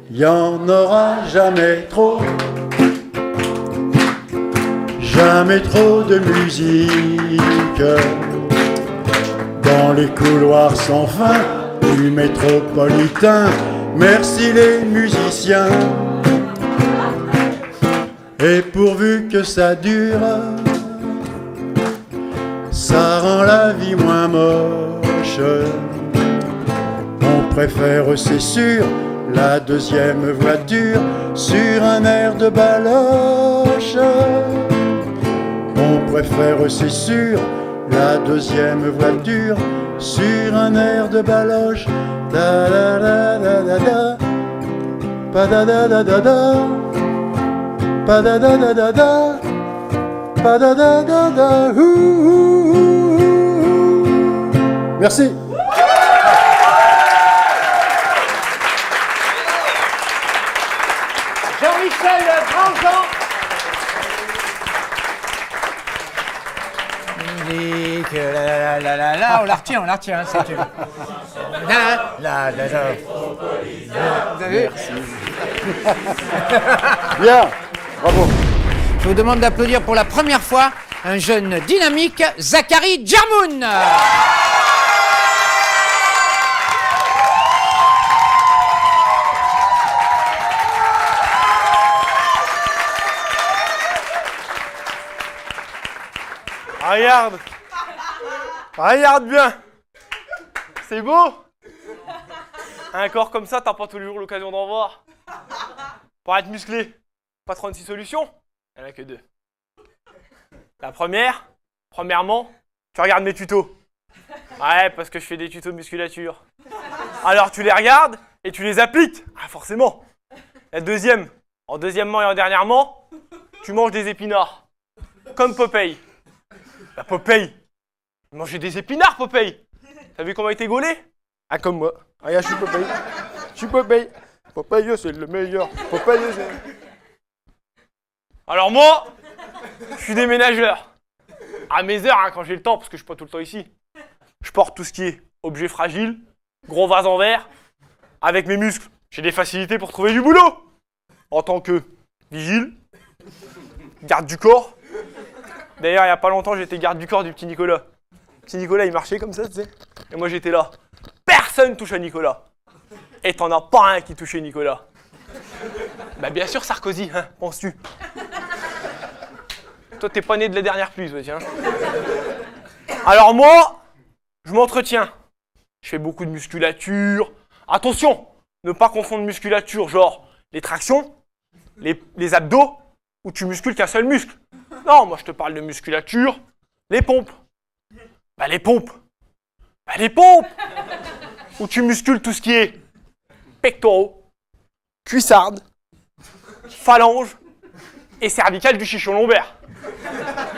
Il n'y en aura jamais trop. Jamais trop de musique dans les couloirs sans fin du métropolitain. Merci les musiciens. Et pourvu que ça dure, ça rend la vie moins moche. On préfère, c'est sûr, la deuxième voiture sur un air de baloche. On préfère, c'est sûr, la deuxième voiture sur un air de baloche. Da da da da da da, pa da da da da da, pa da da da da da, pa da da da da. Merci. Jean-Michel Grandjean. On la retient, hein, c'est tu. Vous avez vu? Bien, bravo. Je vous demande d'applaudir pour la première fois un jeune dynamique, Zachary Djermoun. Regarde. Regarde bien. C'est beau. Un corps comme ça, t'as pas tous les jours l'occasion d'en voir. Pour être musclé, pas 36 solutions. Il n'y en a que 2. La premièrement, tu regardes mes tutos. Ouais, parce que je fais des tutos de musculature. Alors tu les regardes et tu les appliques. Ah, forcément. La deuxième, en deuxièmement et en dernièrement, tu manges des épinards. Comme Popeye. La Popeye. Il mangeait des épinards, Popeye. T'as vu comment il était gaulé? Ah, comme moi. Regarde, je suis Popeye. Je suis Popeye. Popeye, c'est le meilleur. Popeye, c'est... Alors moi, je suis déménageur. À mes heures, hein, quand j'ai le temps, parce que je suis pas tout le temps ici. Je porte tout ce qui est objet fragile, gros vase en verre. Avec mes muscles, j'ai des facilités pour trouver du boulot. En tant que vigile, garde du corps. D'ailleurs, il n'y a pas longtemps, j'étais garde du corps du petit Nicolas. Petit Nicolas, il marchait comme ça, tu sais. Et moi, j'étais là. Personne touche à Nicolas. Et t'en as pas un qui touchait Nicolas. Bah bien sûr, Sarkozy, hein, penses-tu? Toi, t'es pas né de la dernière pluie, toi, tiens. Alors moi, je m'entretiens. Je fais beaucoup de musculature. Attention, ne pas confondre musculature, genre les tractions, les abdos, où tu muscules qu'un seul muscle. Non, moi je te parle de musculature, les pompes. Bah les pompes. Bah les pompes. Où tu muscules tout ce qui est pectoraux, cuissardes, phalanges et cervicales du chichon lombaire.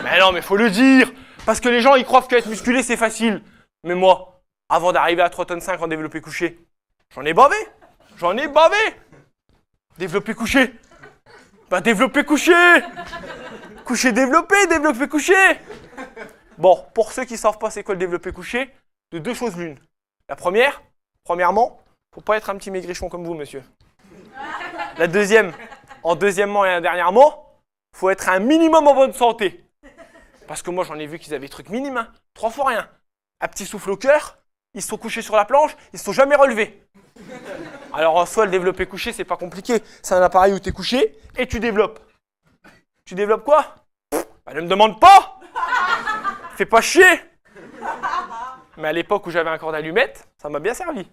Mais non, mais faut le dire, parce que les gens ils croient qu'être musculé c'est facile. Mais moi, avant d'arriver à 3,5 tonnes en développé couché, j'en ai bavé. Développé couché. Bah développé couché. Couché développé, développé couché. Bon, pour ceux qui savent pas c'est quoi le développé couché, de 2 choses l'une. La premièrement, faut pas être un petit maigrichon comme vous, monsieur. La deuxième, en deuxièmement et dernièrement, faut être un minimum en bonne santé. Parce que moi j'en ai vu qu'ils avaient des trucs minimes, hein, 3 fois rien. Un petit souffle au cœur, ils se sont couchés sur la planche, ils se sont jamais relevés. Alors en soi, le développé couché, c'est pas compliqué. C'est un appareil où tu es couché et tu développes. Tu développes quoi? Bah ne me demande pas. Fais pas chier. Mais à l'époque où j'avais un corps d'allumette, ça m'a bien servi.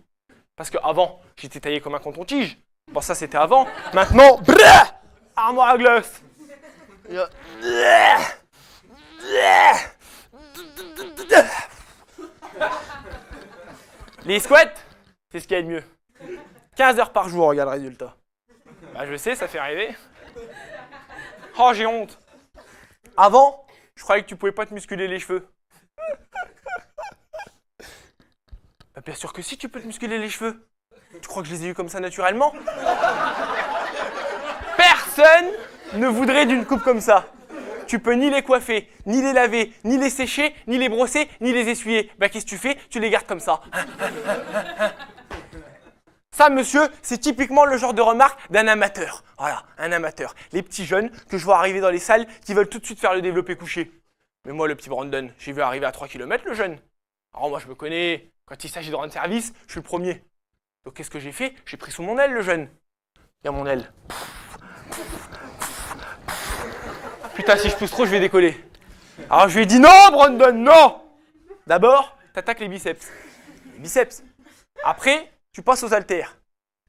Parce qu'avant, j'étais taillé comme un coton-tige. Bon, ça c'était avant. Maintenant, armoire à glace. Les squats, c'est ce qu'il y a de mieux. 15 heures par jour, regarde le résultat. Bah je sais, ça fait rêver. Oh, j'ai honte. Avant, je croyais que tu pouvais pas te musculer les cheveux. Bah bien sûr que si, tu peux te musculer les cheveux. Tu crois que je les ai eus comme ça naturellement? Personne ne voudrait d'une coupe comme ça. Tu peux ni les coiffer, ni les laver, ni les sécher, ni les brosser, ni les essuyer. Bah qu'est-ce que tu fais? Tu les gardes comme ça. Ça, monsieur, c'est typiquement le genre de remarque d'un amateur. Voilà, un amateur. Les petits jeunes que je vois arriver dans les salles qui veulent tout de suite faire le développé couché. Mais moi, le petit Brandon, j'ai vu arriver à 3 km le jeune. Alors moi je me connais, quand il s'agit de rendre service, je suis le premier. Donc qu'est-ce que j'ai fait? J'ai pris sous mon aile le jeune. Viens mon aile. Putain, si je pousse trop, je vais décoller. Alors je lui ai dit non, Brandon, non. D'abord, t'attaques les biceps. Les biceps. Après, tu passes aux haltères.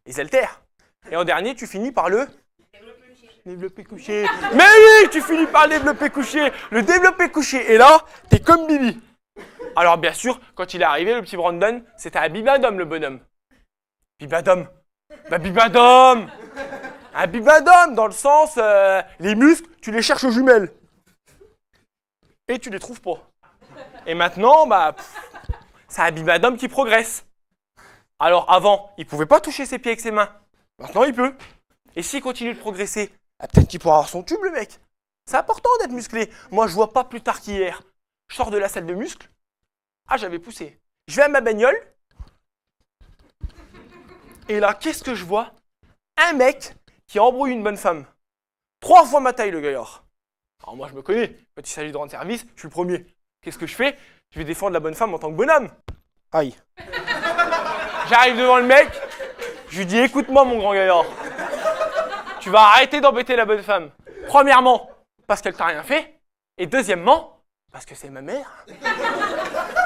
Les haltères. Et en dernier, tu finis par le développé couché. Mais oui, tu finis par le développé couché. Le développé couché. Et là, t'es comme Bibi. Alors bien sûr, quand il est arrivé, le petit Brandon, c'était un bibadom, le bonhomme. Bibadom. Bah bibadom. Un bibadom, dans le sens, les muscles, tu les cherches aux jumelles. Et tu les trouves pas. Et maintenant, c'est un bibadom qui progresse. Alors avant, il pouvait pas toucher ses pieds avec ses mains. Maintenant, il peut. Et s'il continue de progresser, peut-être qu'il pourra avoir son tube, le mec. C'est important d'être musclé. Moi, je vois pas plus tard qu'hier. Je sors de la salle de muscles. Ah, j'avais poussé. Je vais à ma bagnole. Et là, qu'est-ce que je vois? Un mec qui embrouille une bonne femme. 3 fois ma taille, le gaillard. Alors moi, je me connais. Quand il s'agit de rendre service, je suis le premier. Qu'est-ce que je fais? Je vais défendre la bonne femme en tant que bonhomme. Aïe. J'arrive devant le mec. Je lui dis, écoute-moi, mon grand gaillard. Tu vas arrêter d'embêter la bonne femme. Premièrement, parce qu'elle t'a rien fait. Et deuxièmement, parce que c'est ma mère.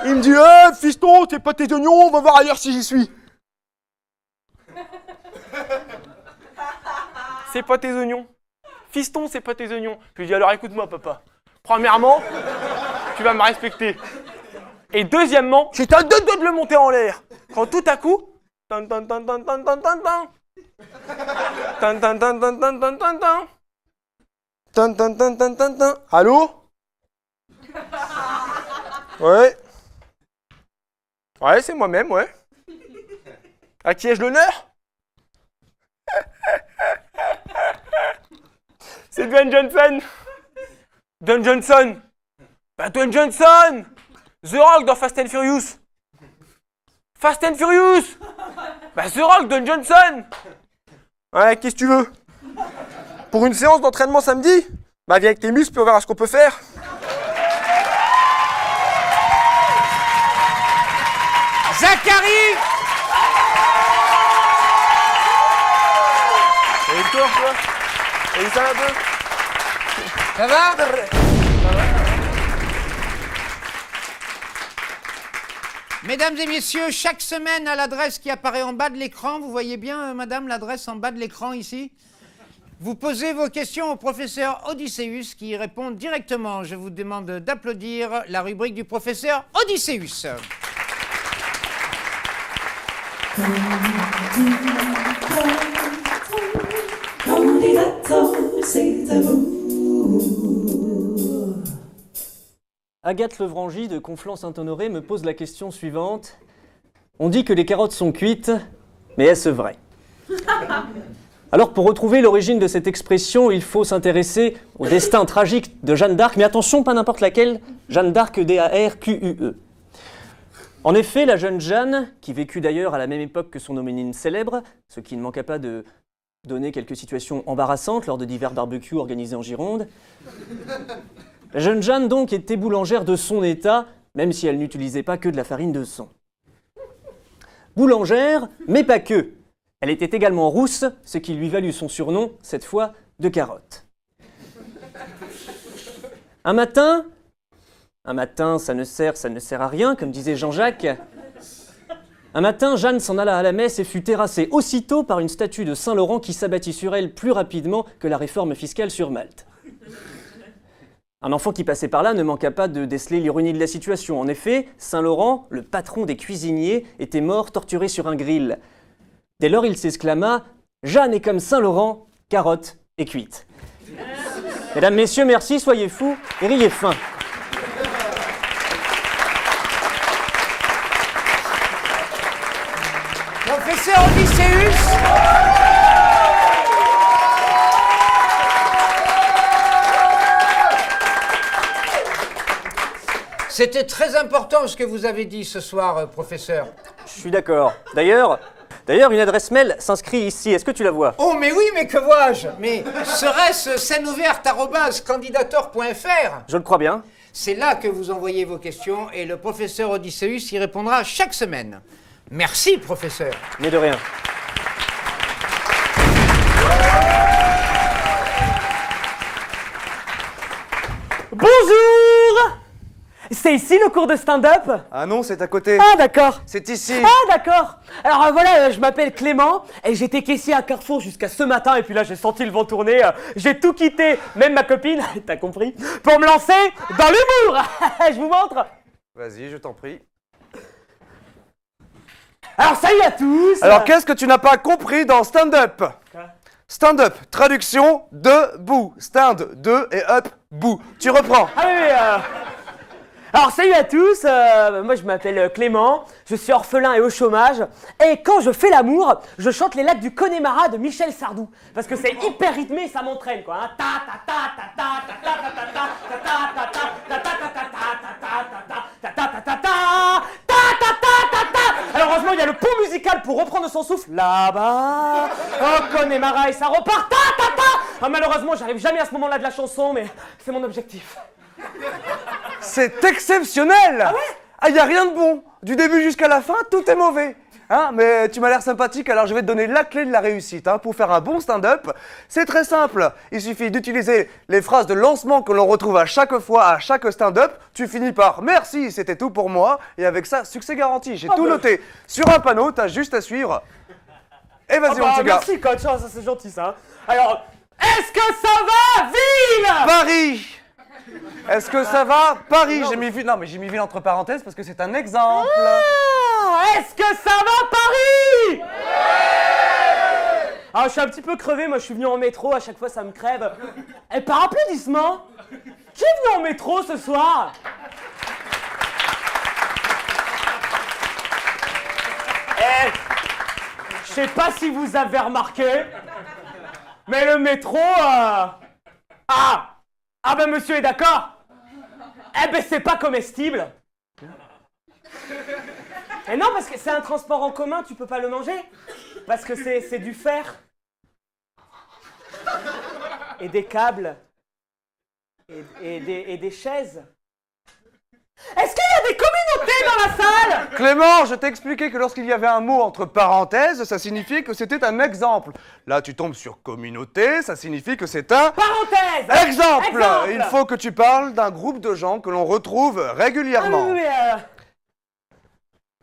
Il me dit, fiston, t'es pas tes oignons, on va voir ailleurs si j'y suis. C'est pas tes oignons. Fiston, c'est pas tes oignons. Je lui dis, alors écoute-moi, papa. Premièrement, tu vas me respecter. Et deuxièmement, j'étais à 2 doigts de le monter en l'air. Quand tout à coup, tan tan tan tan tan tan tan tan. Tan tan tan tan tan tan tan tan. Tan tan tan tan tan tan. Allô? Ouais. Ouais, c'est moi-même, ouais. À qui ai-je l'honneur? C'est Dwayne Johnson. Dwayne Johnson. Bah Dwayne Johnson. The Rock dans Fast and Furious. Fast and Furious. Bah The Rock, Dwayne Johnson. Ouais, qu'est-ce que tu veux? Pour une séance d'entraînement samedi? Bah viens avec tes muscles puis on verra ce qu'on peut faire. Zachary. Et toi, et ça un peu? Ça va? Mesdames et messieurs, chaque semaine à l'adresse qui apparaît en bas de l'écran, vous voyez bien, madame, l'adresse en bas de l'écran ici, vous posez vos questions au professeur Odysseus qui y répond directement. Je vous demande d'applaudir la rubrique du professeur Odysseus. Candidato, c'est à vous. Agathe Levrangy de Conflans-Saint-Honoré me pose la question suivante. On dit que les carottes sont cuites, mais est-ce vrai? Alors pour retrouver l'origine de cette expression, il faut s'intéresser au destin tragique de Jeanne d'Arc, mais attention, pas n'importe laquelle, Jeanne d'Arc D-A-R-Q-U-E. En effet, la jeune Jeanne, qui vécut d'ailleurs à la même époque que son homonyme célèbre, ce qui ne manqua pas de donner quelques situations embarrassantes lors de divers barbecues organisés en Gironde, la jeune Jeanne donc était boulangère de son état, même si elle n'utilisait pas que de la farine de son. Boulangère, mais pas que. Elle était également rousse, ce qui lui valut son surnom, cette fois, de carotte. Un matin, ça ne sert à rien, comme disait Jean-Jacques. Un matin, Jeanne s'en alla à la messe et fut terrassée aussitôt par une statue de Saint-Laurent qui s'abattit sur elle plus rapidement que la réforme fiscale sur Malte. Un enfant qui passait par là ne manqua pas de déceler l'ironie de la situation. En effet, Saint-Laurent, le patron des cuisiniers, était mort torturé sur un grill. Dès lors, il s'exclama « Jeanne est comme Saint-Laurent, carotte et cuite ». Mesdames, messieurs, merci, soyez fous et riez fin. Professeur Odysseus. C'était très important ce que vous avez dit ce soir, professeur. Je suis d'accord. D'ailleurs, une adresse mail s'inscrit ici. Est-ce que tu la vois? Oh, mais oui, mais que vois-je? Mais serait-ce scèneouverte@candidator.fr? Je le crois bien. C'est là que vous envoyez vos questions et le professeur Odysseus y répondra chaque semaine. Merci, professeur. Mais de rien. Bonjour! C'est ici le cours de stand-up? Ah non, c'est à côté. Ah d'accord. C'est ici. Ah d'accord. Alors voilà, je m'appelle Clément et j'étais caissier à Carrefour jusqu'à ce matin et puis là j'ai senti le vent tourner. J'ai tout quitté, même ma copine, t'as compris, pour me lancer dans l'humour. Je vous montre. Vas-y, je t'en prie. Alors salut à tous. Alors qu'est-ce que tu n'as pas compris dans stand-up? Stand-up, traduction, debout. Stand, de et up, bout. Tu reprends. Ah oui, alors salut à tous, moi je m'appelle Clément, je suis orphelin et au chômage, et quand je fais l'amour, je chante les lacs du Connemara de Michel Sardou, parce que c'est hyper rythmé et ça m'entraîne quoi. Hein. Alors heureusement il y a le pont musical pour reprendre son souffle là-bas, au Connemara et ça repart. Ah, malheureusement j'arrive jamais à ce moment-là de la chanson, mais c'est mon objectif. C'est exceptionnel! Ah ouais? Ah, y a rien de bon. Du début jusqu'à la fin, tout est mauvais. Hein, mais tu m'as l'air sympathique, alors je vais te donner la clé de la réussite. Hein. Pour faire un bon stand-up, c'est très simple. Il suffit d'utiliser les phrases de lancement que l'on retrouve à chaque fois, à chaque stand-up. Tu finis par « Merci, c'était tout pour moi ». Et avec ça, succès garanti. J'ai tout noté sur un panneau, t'as juste à suivre. Et vas-y, mon petit gars. Merci coach, ça c'est gentil ça. Alors, est-ce que ça va, ville? Paris! Est-ce que ça va? Paris, j'ai mis ville. Non, mais j'ai mis ville entre parenthèses parce que c'est un exemple. Est-ce que ça va, Paris? Ah, je suis un petit peu crevé, moi je suis venu en métro, à chaque fois ça me crève. Et par applaudissement, qui est venu en métro ce soir? Eh, je sais pas si vous avez remarqué, mais le métro, Ah ben monsieur est d'accord? Eh ben c'est pas comestible. Et non parce que c'est un transport en commun, tu peux pas le manger. Parce que c'est du fer. Et des câbles. Et des chaises. Est-ce qu'il y a des communautés dans la salle? Clément, je t'ai expliqué que lorsqu'il y avait un mot entre parenthèses, ça signifiait que c'était un exemple. Là, tu tombes sur communauté, ça signifie que c'est un... Parenthèse! Exemple! Il faut que tu parles d'un groupe de gens que l'on retrouve régulièrement. Ah oui,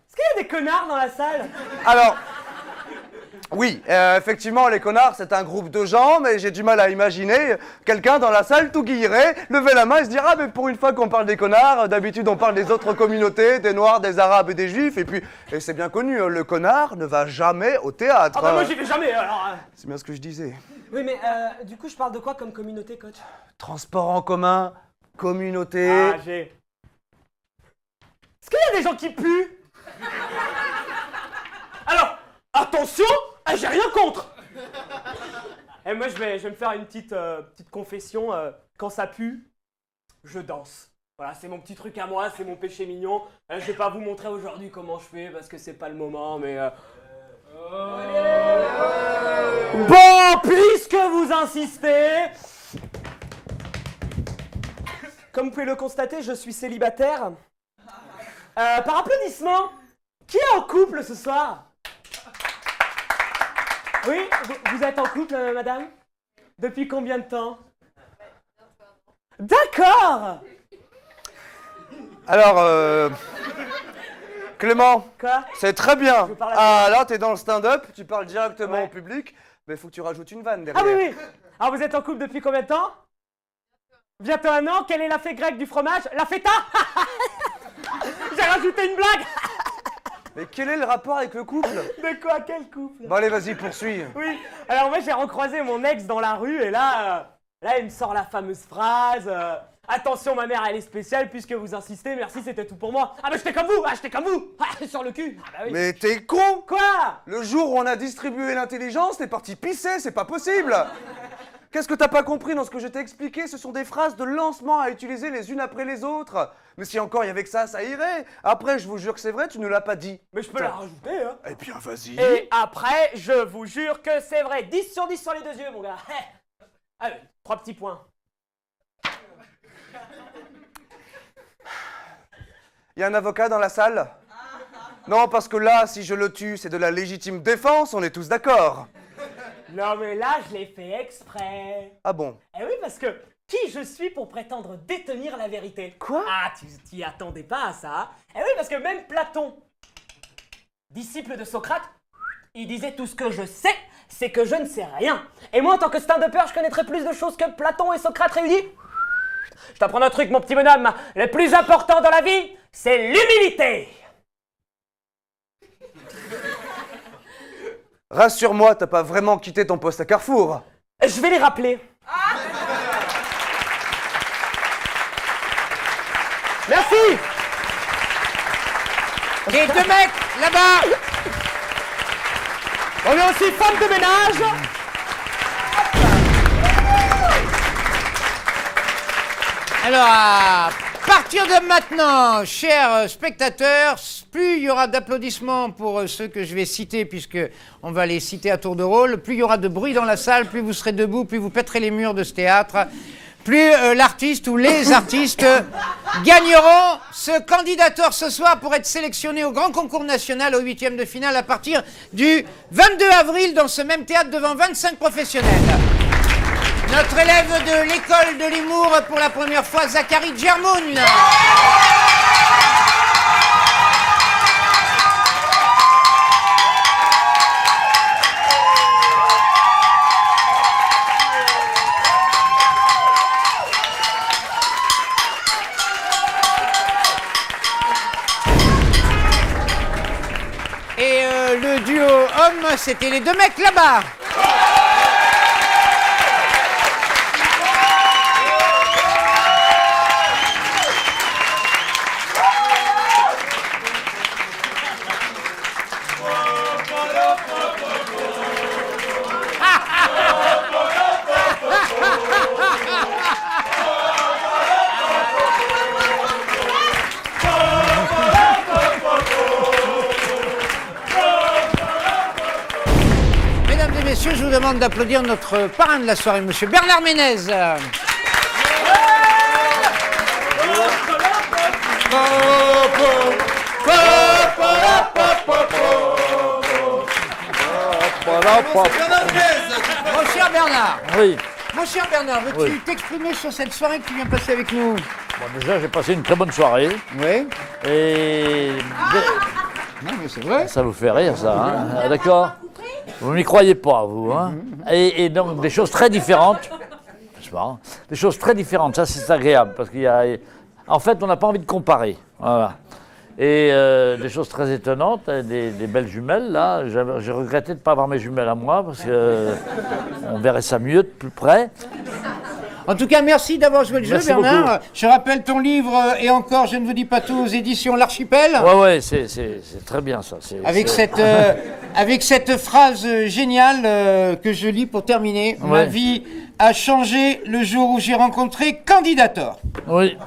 est-ce qu'il y a des connards dans la salle? Alors... Oui, effectivement, les connards, c'est un groupe de gens, mais j'ai du mal à imaginer quelqu'un dans la salle tout guilleret, lever la main et se dire « Ah, mais pour une fois qu'on parle des connards, d'habitude on parle des autres communautés, des Noirs, des Arabes et des Juifs, et puis, et c'est bien connu, le connard ne va jamais au théâtre. » Ah bah moi j'y vais jamais, alors... C'est bien ce que je disais. Oui, mais du coup, je parle de quoi comme communauté, coach? Transport en commun, communauté... Ah, j'ai... Est-ce qu'il y a des gens qui puent? Alors, attention, j'ai rien contre. Et moi, je vais me faire une petite confession. Quand ça pue, je danse. Voilà, c'est mon petit truc à moi, c'est mon péché mignon. Je vais pas vous montrer aujourd'hui comment je fais parce que c'est pas le moment, mais... Bon, puisque vous insistez... Comme vous pouvez le constater, je suis célibataire. Par applaudissement, qui est en couple ce soir? Oui, vous êtes en couple, madame? Depuis combien de temps? D'accord! Alors, Clément, quoi? C'est très bien. Ah, là, t'es dans le stand-up, tu parles directement au public, mais il faut que tu rajoutes une vanne derrière. Ah oui, oui! Alors, vous êtes en couple depuis combien de temps? Bientôt 1 an. Quelle est la fée grecque du fromage? La feta? J'ai rajouté une blague! Mais quel est le rapport avec le couple? De quoi? Quel couple? Bon allez, vas-y, poursuis. Oui, alors moi j'ai recroisé mon ex dans la rue et là il me sort la fameuse phrase attention, ma mère elle est spéciale puisque vous insistez, merci, c'était tout pour moi. Ah mais j'étais comme vous, sur le cul. Ah, bah oui. Mais t'es con? Quoi? Le jour où on a distribué l'intelligence, t'es parti pisser, c'est pas possible. Qu'est-ce que t'as pas compris dans ce que je t'ai expliqué? Ce sont des phrases de lancement à utiliser les unes après les autres. Mais si encore il y avait que ça irait. Après, je vous jure que c'est vrai, tu ne l'as pas dit. Mais je peux la rajouter, hein. Eh bien, vas-y. Et après, je vous jure que c'est vrai. 10 sur 10 sur les 2 yeux, mon gars. Allez, 3 petits points. Il y a un avocat dans la salle? Non, parce que là, si je le tue, c'est de la légitime défense, on est tous d'accord. Non mais là, je l'ai fait exprès. Ah bon? Eh oui, parce que qui je suis pour prétendre détenir la vérité? Quoi? Ah, tu t'y attendais pas à ça? Eh oui, parce que même Platon, disciple de Socrate, il disait tout ce que je sais, c'est que je ne sais rien. Et moi, en tant que stand-upper, je connaîtrais plus de choses que Platon et Socrate réunis. Je t'apprends un truc, mon petit bonhomme. Le plus important dans la vie, c'est l'humilité. Rassure-moi, t'as pas vraiment quitté ton poste à Carrefour. Je vais les rappeler. Merci. Les deux mecs, là-bas. On est aussi femme de ménage. Alors, à partir de maintenant, chers spectateurs, plus il y aura d'applaudissements pour ceux que je vais citer, puisque on va les citer à tour de rôle, plus il y aura de bruit dans la salle, plus vous serez debout, plus vous pèterez les murs de ce théâtre, plus l'artiste ou les artistes gagneront ce candidateur ce soir pour être sélectionné au grand concours national au 8e de finale à partir du 22 avril dans ce même théâtre devant 25 professionnels. Notre élève de l'école de l'humour pour la première fois, Zachary Djermoun. Et le duo homme, c'était les deux mecs là-bas. Je vous demande d'applaudir notre parrain de la soirée, monsieur Bernard Ménez. Mon cher Bernard. Oui. Mon cher Bernard, veux-tu t'exprimer sur cette soirée que tu viens passer avec nous? Bon, déjà, j'ai passé une très bonne soirée. Oui. Et... Non, mais c'est vrai. Ça vous fait rire, ça, hein? Ah, d'accord? Vous ne m'y croyez pas, vous, hein? Et donc, des choses très différentes. C'est marrant. Des choses très différentes, ça, c'est agréable, parce qu'il y a... En fait, on n'a pas envie de comparer. Voilà. Et des choses très étonnantes, des belles jumelles, là. J'ai regretté de ne pas avoir mes jumelles à moi, parce qu'on verrait ça mieux de plus près. En tout cas, merci d'avoir joué le jeu, Merci Bernard. beaucoup. Je rappelle ton livre, et encore, je ne vous dis pas tout, aux éditions L'Archipel. Ouais, c'est très bien, ça. Avec cette phrase géniale que je lis pour terminer. Ouais. Ma vie a changé le jour où j'ai rencontré Candidator. Oui.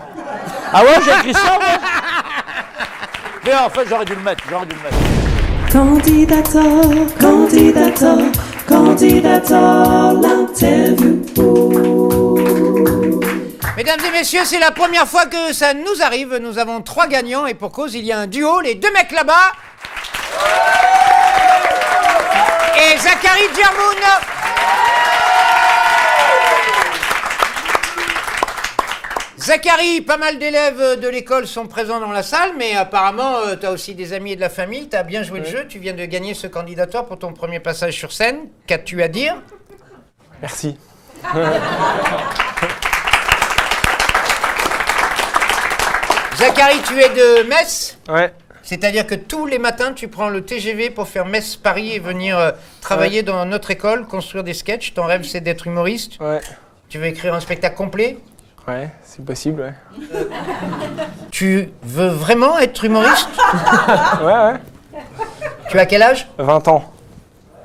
Ah ouais, j'ai écrit ça, moi. Mais en fait, j'aurais dû le mettre. Candidator, candidator, candidator, l'interview. Mesdames et messieurs, c'est la première fois que ça nous arrive. Nous avons 3 gagnants et pour cause, il y a un duo, les deux mecs là-bas. Et Zachary Djermoun. Zachary, pas mal d'élèves de l'école sont présents dans la salle, mais apparemment, tu as aussi des amis et de la famille. Tu as bien joué le jeu. Tu viens de gagner ce candidatoire pour ton premier passage sur scène. Qu'as-tu à dire? Merci. Zachary, tu es de Metz? Ouais. C'est-à-dire que tous les matins, tu prends le TGV pour faire Metz-Paris et venir travailler dans notre école, construire des sketchs. Ton rêve, c'est d'être humoriste? Ouais. Tu veux écrire un spectacle complet? Ouais, c'est possible, ouais. Tu veux vraiment être humoriste? Ouais. Tu as quel âge? 20 ans.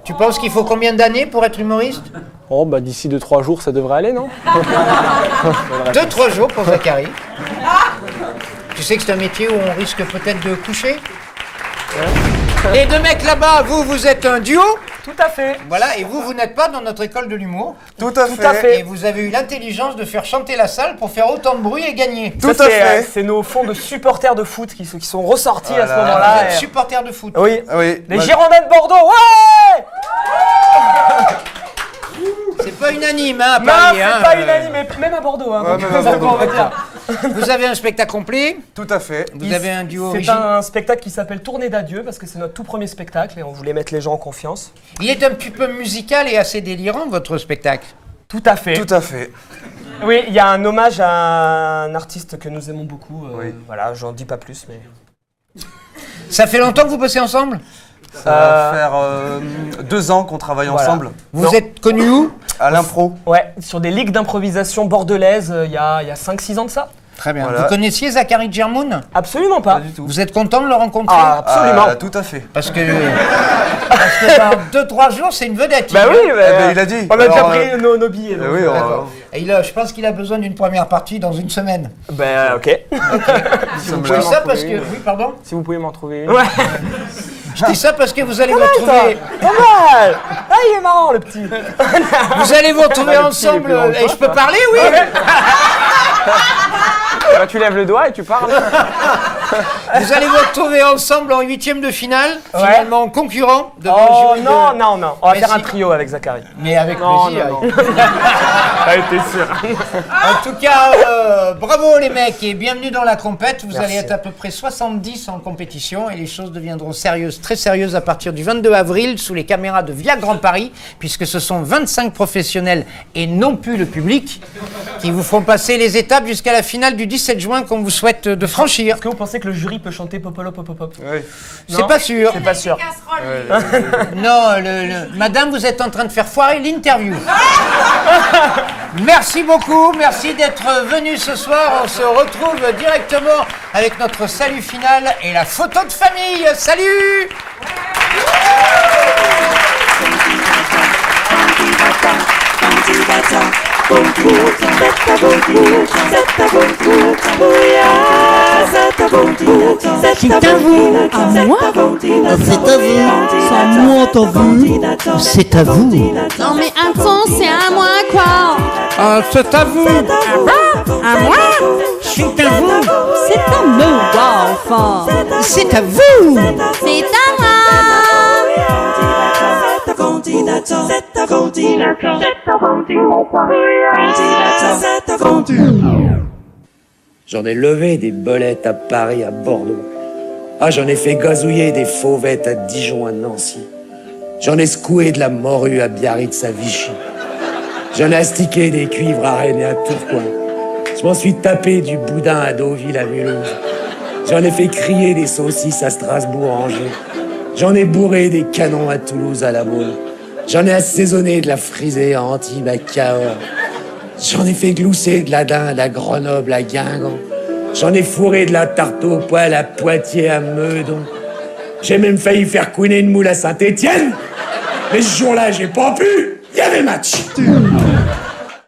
Tu penses qu'il faut combien d'années pour être humoriste? Oh, bah d'ici 2-3 jours, ça devrait aller, non? 2-3 jours pour Zachary. Tu sais que c'est un métier où on risque peut-être de coucher? Ouais. Les deux mecs là-bas, vous êtes un duo. Tout à fait. Voilà, et vous n'êtes pas dans notre école de l'humour. Tout à fait. Et vous avez eu l'intelligence de faire chanter la salle pour faire autant de bruit et gagner. Tout à fait. C'est nos fonds de supporters de foot qui sont ressortis à ce moment-là. Vous êtes supporters de foot. Oui. Oui. Les Girondins de Bordeaux, ouais. C'est pas unanime, hein, à Non, Paris. c'est pas unanime, mais même à Bordeaux. Hein, donc, même à Bordeaux. on va dire. Vous avez un spectacle complet. Tout à fait. Vous avez un duo C'est original. un spectacle qui s'appelle Tournée d'adieu parce que c'est notre tout premier spectacle et on voulait mettre les gens en confiance. Il est un petit peu musical et assez délirant, votre spectacle. Tout à fait. Tout à fait. Oui, il y a un hommage à un artiste que nous aimons beaucoup. Voilà, j'en dis pas plus, mais... Ça fait longtemps que vous bossez ensemble? Ça va faire 2 ans qu'on travaille ensemble. Vous êtes connus où? À l'impro. Ouais, sur des ligues d'improvisation bordelaise il y a 5-6 ans de ça. Très bien. Voilà. Vous connaissiez Zachary Djermoun? Absolument pas. Pas du tout. Vous êtes content de le rencontrer? Ah, absolument. Tout à fait. Parce que dans 2-3 jours, c'est une vedette. Bah oui, il a dit. On a déjà Alors, pris nos billets. donc. oui, D'accord. Et je pense qu'il a besoin d'une première partie dans une semaine. Ben ok. Vous pouvez ça parce que... Oui, pardon? Si vous pouvez m'en trouver une. Ouais. Je dis ça parce que vous allez vous retrouver... Pas mal. Ah, il est marrant le petit. Vous allez vous retrouver ensemble... Et je peux parler, oui? Bah, tu lèves le doigt et tu parles. Vous allez vous retrouver ensemble en 8e de finale, finalement concurrents devant le Oh jury de- non. On va Mais faire un si. trio avec Zachary. Mais avec Non, plaisir. non, non. Ah, t'es sûr. En tout cas, bravo les mecs et bienvenue dans la compète. Vous Merci. allez être à peu près 70 en compétition et les choses deviendront sérieuses, très sérieuses à partir du 22 avril sous les caméras de Via Grand Paris, puisque ce sont 25 professionnels et non plus le public qui vous feront passer les étapes jusqu'à la finale du 17 juin qu'on vous souhaite de franchir. Est-ce que vous pensez que le jury peut chanter Popolo Popopop? Oui. C'est pas sûr. C'est pas sûr. Non, madame, vous êtes en train de faire foirer l'interview. Merci beaucoup, merci d'être venu ce soir. On se retrouve directement avec notre salut final et la photo de famille. Salut! C'est à vous, à moi, c'est à vous, sans moi t'as vu, c'est à vous. Non mais attends, c'est à moi quoi. C'est à vous. À moi? C'est à vous, c'est à me, enfin. C'est à vous. C'est à moi. J'en ai levé des bolettes à Paris, à Bordeaux. Ah, j'en ai fait gazouiller des fauvettes à Dijon, à Nancy. J'en ai secoué de la morue à Biarritz, à Vichy. J'en ai astiqué des cuivres à Rennes et à Tourcoing. Je m'en suis tapé du boudin à Deauville, à Mulhouse. J'en ai fait crier des saucisses à Strasbourg, à Angers. J'en ai bourré des canons à Toulouse, à La Baule. J'en ai assaisonné de la frisée à Antibes, à Cahors. J'en ai fait glousser de la dinde à Grenoble, à Guingamp. J'en ai fourré de la tarte au poil à Poitiers, à Meudon. J'ai même failli faire couiner une moule à Saint-Étienne. Mais ce jour-là, j'ai pas pu. Il y avait match.